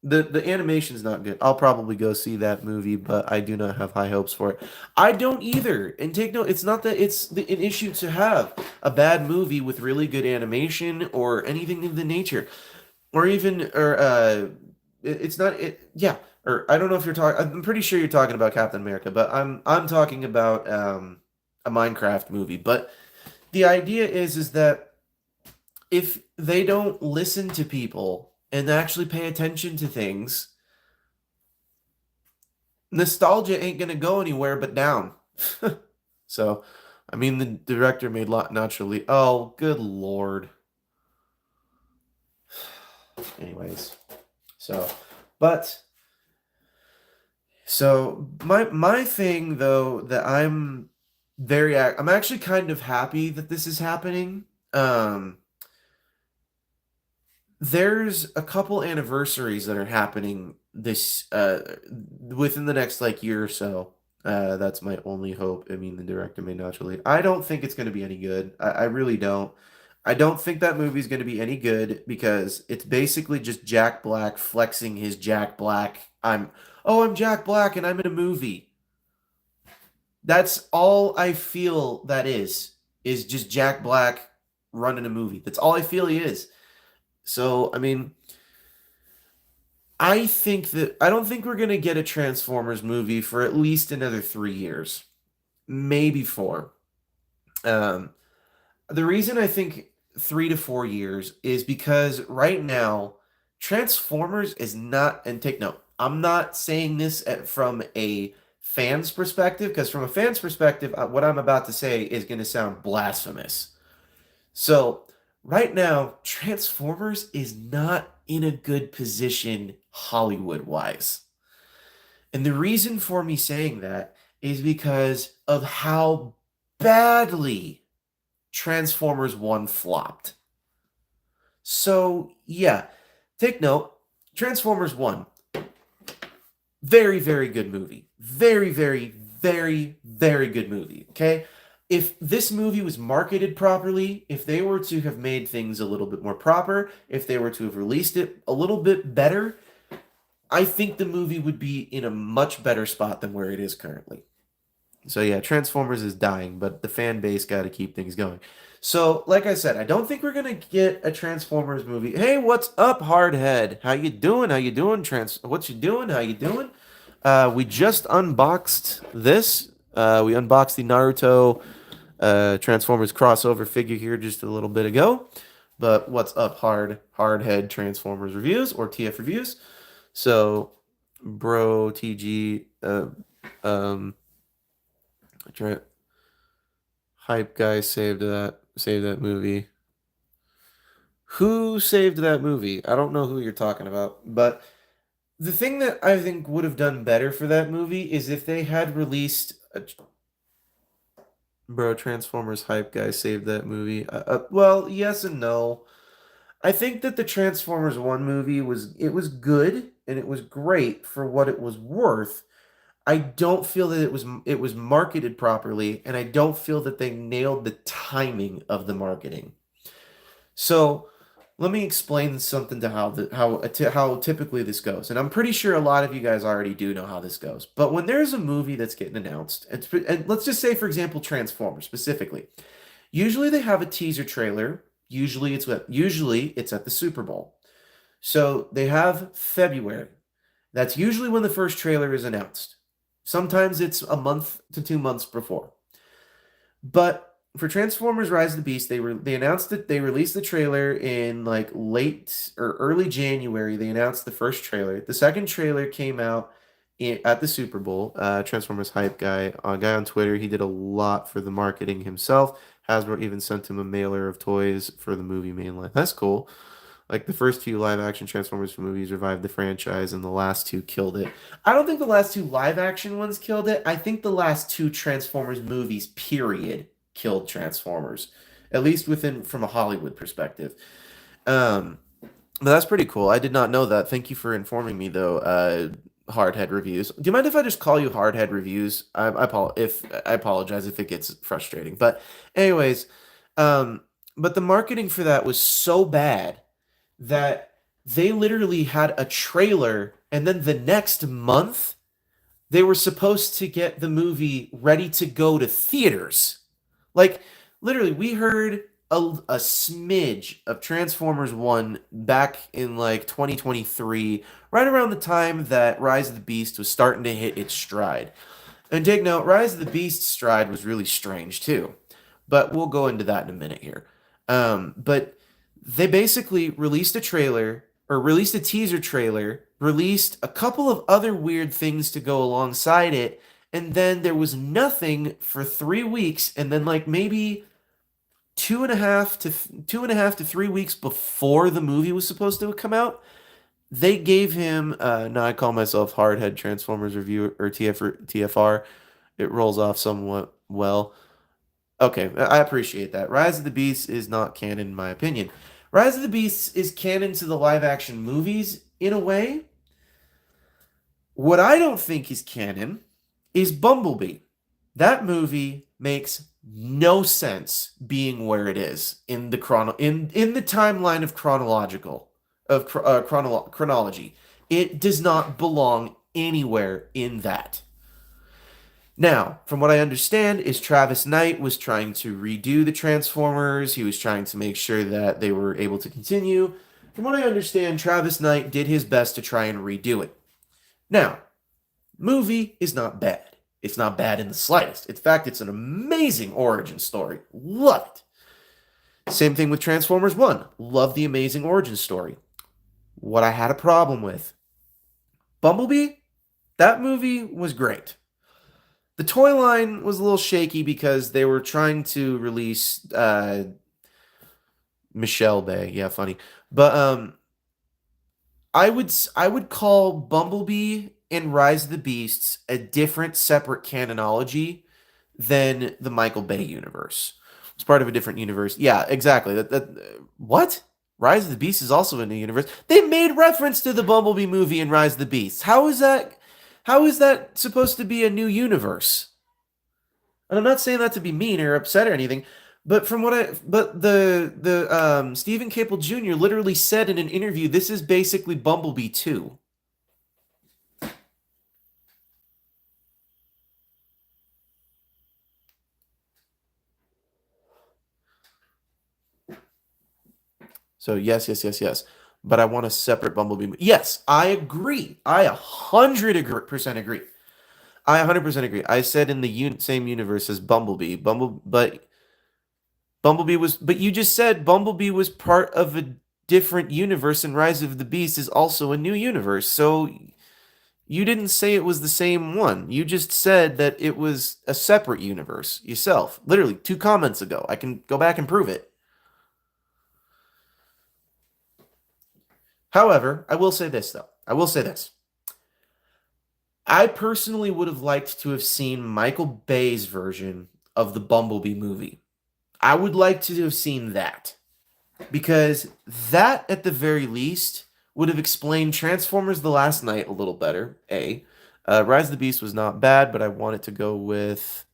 the animation's not good. I'll probably go see that movie, but I do not have high hopes for it. I don't either. And take note, it's not that an issue to have a bad movie with really good animation or anything of the nature or even or it's not it yeah or I don't know if you're talking I'm pretty sure you're talking about Captain America, but I'm talking about a Minecraft movie. But the idea is that if they don't listen to people and actually pay attention to things, nostalgia ain't gonna go anywhere but down. So I mean the director made naturally. Oh, good lord. Anyways, so but so my thing though that I'm actually kind of happy that this is happening. There's a couple anniversaries that are happening this within the next like year or so. That's my only hope. I mean, the director may naturally. I don't think it's going to be any good. I really don't. I don't think that movie's going to be any good because it's basically just Jack Black flexing his Jack Black. I'm Jack Black and I'm in a movie. That's all I feel that is just Jack Black running a movie. That's all I feel he is. So, I mean, I don't think we're going to get a Transformers movie for at least another 3 years, maybe four. Um, the reason I think 3 to 4 years is because right now, Transformers is not, and take note, I'm not saying this from a fan's perspective, because from a fan's perspective, what I'm about to say is going to sound blasphemous. So, right now, Transformers is not in a good position Hollywood wise. And the reason for me saying that is because of how badly Transformers 1 flopped. So, yeah, take note Transformers 1, very, very good movie. Very, very, very, very good movie. Okay? If this movie was marketed properly, if they were to have made things a little bit more proper, if they were to have released it a little bit better, I think the movie would be in a much better spot than where it is currently. So yeah, Transformers is dying, but the fan base got to keep things going. So, like I said, I don't think we're gonna get a Transformers movie. Hey, what's up, Hardhead? How you doing? How you doing? What you doing? How you doing? We just unboxed this. We unboxed the Naruto Transformers crossover figure here just a little bit ago. But what's up, Hardhead Transformers reviews or TF reviews? So, bro, TG, um, hype guy saved that movie. Who saved that movie? I don't know who you're talking about, but the thing that I think would have done better for that movie is if they had released bro, Transformers hype guy saved that movie. Well, yes and no. I think that the Transformers 1 movie was good and it was great for what it was worth. I don't feel that it was marketed properly, and I don't feel that they nailed the timing of the marketing. So let me explain something to how typically this goes. And I'm pretty sure a lot of you guys already do know how this goes. But when there's a movie that's getting announced, and let's just say, for example, Transformers specifically, usually they have a teaser trailer. Usually it's at the Super Bowl. So they have February. That's usually when the first trailer is announced. Sometimes it's a month to 2 months before. But for Transformers: Rise of the Beast, they announced that they released the trailer in like late or early January. They announced the first trailer. The second trailer came out at the Super Bowl. Transformers hype guy, a guy on Twitter, he did a lot for the marketing himself. Hasbro even sent him a mailer of toys for the movie mainline. That's cool. Like the first few live action Transformers movies revived the franchise, and the last two killed it. I don't think the last two live action ones killed it. I think the last two Transformers movies, period, killed Transformers, at least within from a Hollywood perspective. Um, but that's pretty cool. I did not know that. Thank you for informing me, though. Hardhead Reviews. Do you mind if I just call you Hardhead Reviews? I apologize if it gets frustrating. But anyways, but the marketing for that was so bad that they literally had a trailer, and then the next month they were supposed to get the movie ready to go to theaters. Like, literally, we heard a smidge of Transformers 1 back in like 2023, right around the time that Rise of the Beast was starting to hit its stride. And take note, Rise of the Beast stride was really strange too. But we'll go into that in a minute here. But they basically released a trailer or released a teaser trailer, released a couple of other weird things to go alongside it, and then there was nothing for 3 weeks, and then like maybe 2.5 to 3 weeks before the movie was supposed to come out, they gave him. Now I call myself Hardhead Transformers Review or TFR. It rolls off somewhat well. Okay, I appreciate that. Rise of the Beast is not canon in my opinion. Rise of the Beast is canon to the live action movies in a way. What I don't think is canon is Bumblebee. That movie makes no sense being where it is in the timeline of chronology. It does not belong anywhere in that. Now, from what I understand, is Travis Knight was trying to redo the Transformers. He was trying to make sure that they were able to continue. From what I understand, Travis Knight did his best to try and redo it. Now, movie is not bad. It's not bad in the slightest. In fact, it's an amazing origin story. Love it. Same thing with Transformers 1. Love the amazing origin story. What I had a problem with, Bumblebee, that movie was great. The toy line was a little shaky because they were trying to release Michelle Bay. Yeah, funny. But I would call Bumblebee and Rise of the Beasts a different separate canonology than the Michael Bay universe. It's part of a different universe. Yeah, exactly. What? Rise of the Beast is also in the universe. They made reference to the Bumblebee movie in Rise of the Beast. How is that? How is that supposed to be a new universe? And I'm not saying that to be mean or upset or anything, but the Stephen Caple Jr. literally said in an interview, this is basically Bumblebee 2. So yes. But I want a separate Bumblebee. Yes, I agree. I 100% agree. I 100% agree. I said in the same universe as Bumblebee. But Bumblebee was. But you just said Bumblebee was part of a different universe, and Rise of the Beast is also a new universe. So you didn't say it was the same one. You just said that it was a separate universe yourself. Literally 2 comments ago. I can go back and prove it. However, I will say this though. I will say this. I personally would have liked to have seen Michael Bay's version of the Bumblebee movie. I would like to have seen that because that, at the very least, would have explained Transformers: The Last Night a little better. Rise of the Beast was not bad, but I wanted to go with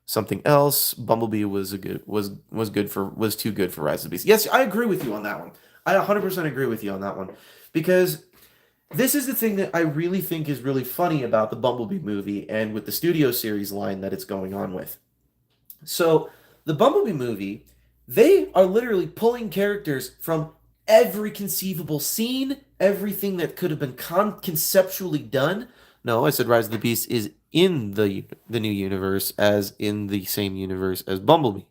something else. Bumblebee was too good for Rise of the Beast. Yes, I agree with you on that one. I 100% agree with you on that one because this is the thing that I really think is really funny about the Bumblebee movie and with the studio series line that it's going on with. So, the Bumblebee movie, they are literally pulling characters from every conceivable scene, everything that could have been conceptually done. No, I said Rise of the Beast is in the new universe as in the same universe as Bumblebee.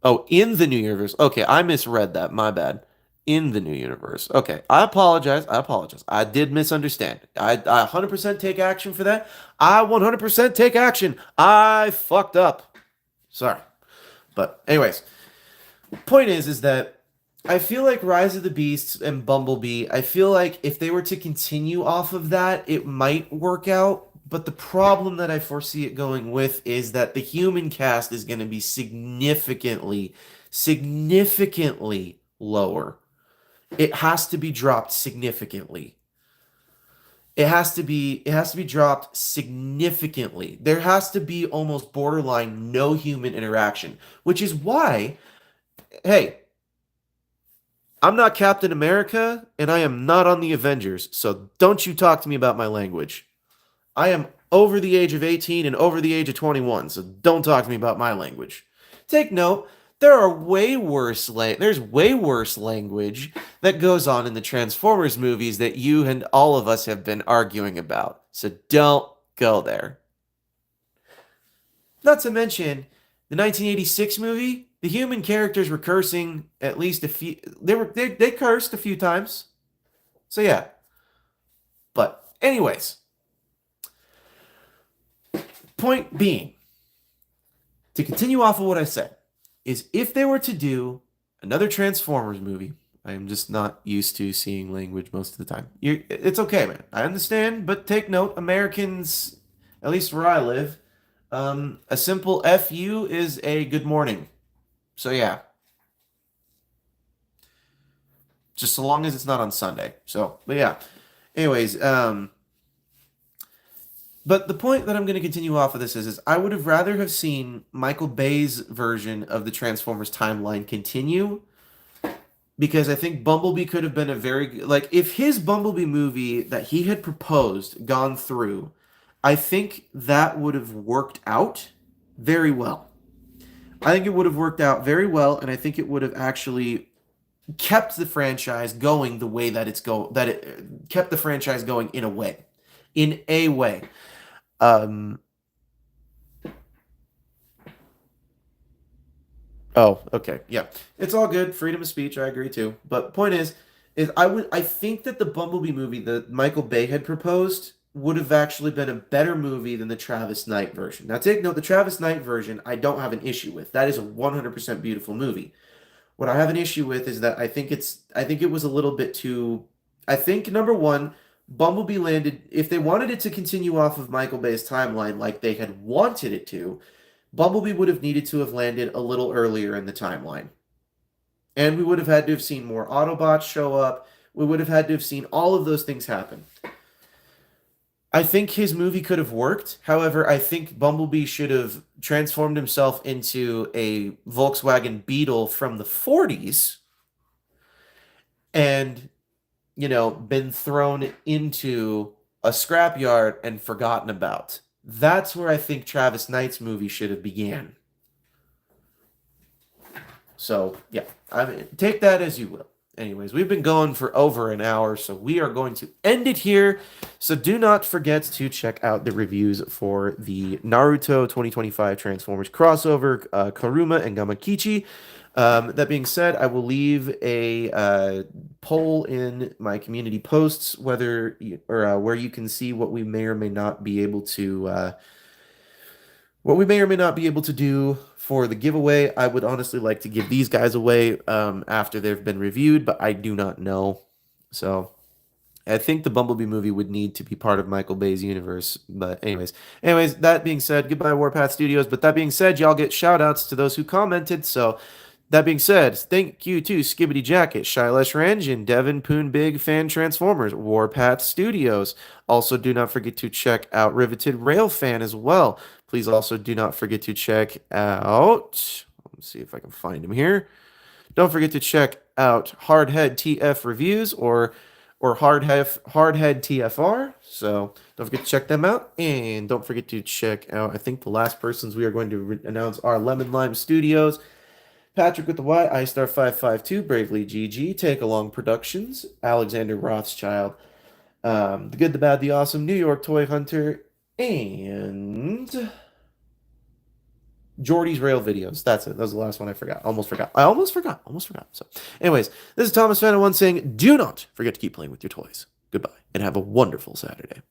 Oh, in the new universe. Okay, I misread that. My bad. In the new universe. Okay, I apologize. I apologize. I did misunderstand. I 100% take action for that. I 100% take action. I fucked up. Sorry. But anyways, point is that I feel like Rise of the Beasts and Bumblebee, I feel like if they were to continue off of that, it might work out. But the problem that I foresee it going with is that the human cast is going to be significantly lower. It has to be dropped significantly. It has to be dropped significantly. There has to be almost borderline no human interaction, which is why, hey, I'm not Captain America and I am not on the Avengers, so don't you talk to me about my language. I am over the age of 18 and over the age of 21, so don't talk to me about my language. Take note, there's way worse language that goes on in the Transformers movies that you and all of us have been arguing about. So don't go there. Not to mention the 1986 movie, the human characters were cursing at least a few they cursed a few times. So yeah. But anyways, point being, to continue off of what I said, is if they were to do another Transformers movie, I am just not used to seeing language most of the time. It's okay, man. I understand, but take note, Americans, at least where I live, a simple FU is a good morning. So yeah, just so long as it's not on Sunday. So, but yeah. Anyways, but the point that I'm going to continue off of this is I would have rather have seen Michael Bay's version of the Transformers timeline continue because I think Bumblebee could have been a like if his Bumblebee movie that he had proposed gone through, I think that would have worked out very well. I think it would have worked out very well, and I think it would have actually kept the franchise going the way that it kept the franchise going in a way. In a way. Um, oh, okay. Yeah. It's all good. Freedom of speech, I agree too. But point is I think that the Bumblebee movie that Michael Bay had proposed would have actually been a better movie than the Travis Knight version. Now take note, the Travis Knight version I don't have an issue with. That is a 100% beautiful movie. What I have an issue with is that I think it was a little bit too I think number one, Bumblebee landed if they wanted it to continue off of Michael Bay's timeline like they had wanted it to, Bumblebee would have needed to have landed a little earlier in the timeline. And we would have had to have seen more Autobots show up. We would have had to have seen all of those things happen. I think his movie could have worked. However, I think Bumblebee should have transformed himself into a Volkswagen Beetle from the 40s and, been thrown into a scrapyard and forgotten about. That's where I think Travis Knight's movie should have began. So, yeah, I mean, take that as you will. Anyways, we've been going for over an hour, so we are going to end it here. So do not forget to check out the reviews for the Naruto 2025 Transformers crossover, Karuma and Gamakichi. That being said, I will leave a poll in my community posts, where you can see what we may or may not be able to do for the giveaway. I would honestly like to give these guys away after they've been reviewed, but I do not know. So I think the Bumblebee movie would need to be part of Michael Bay's universe. But anyways, that being said, goodbye Warpath Studios. But that being said, y'all get shout outs to those who commented. So that being said, thank you to Skibbity Jacket, Shailesh Ranjan, Devin Poon Big Fan Transformers, Warpath Studios. Also, do not forget to check out Riveted Rail Fan as well. Please also do not forget to check out, let's see if I can find him here. Don't forget to check out Hardhead TF Reviews or Hardhead TFR. So don't forget to check them out. And don't forget to check out, I think the last persons we are going to announce are Lemon Lime Studios, Patrick with the Y, iStar552, Bravely GG, Take Along Productions, Alexander Rothschild, The Good, the Bad, the Awesome, New York Toy Hunter, and Jordy's Rail Videos. That's it. That was the last one I forgot. Almost forgot. I almost forgot. Almost forgot. So, anyways, this is Thomas Fan1 saying, do not forget to keep playing with your toys. Goodbye, and have a wonderful Saturday.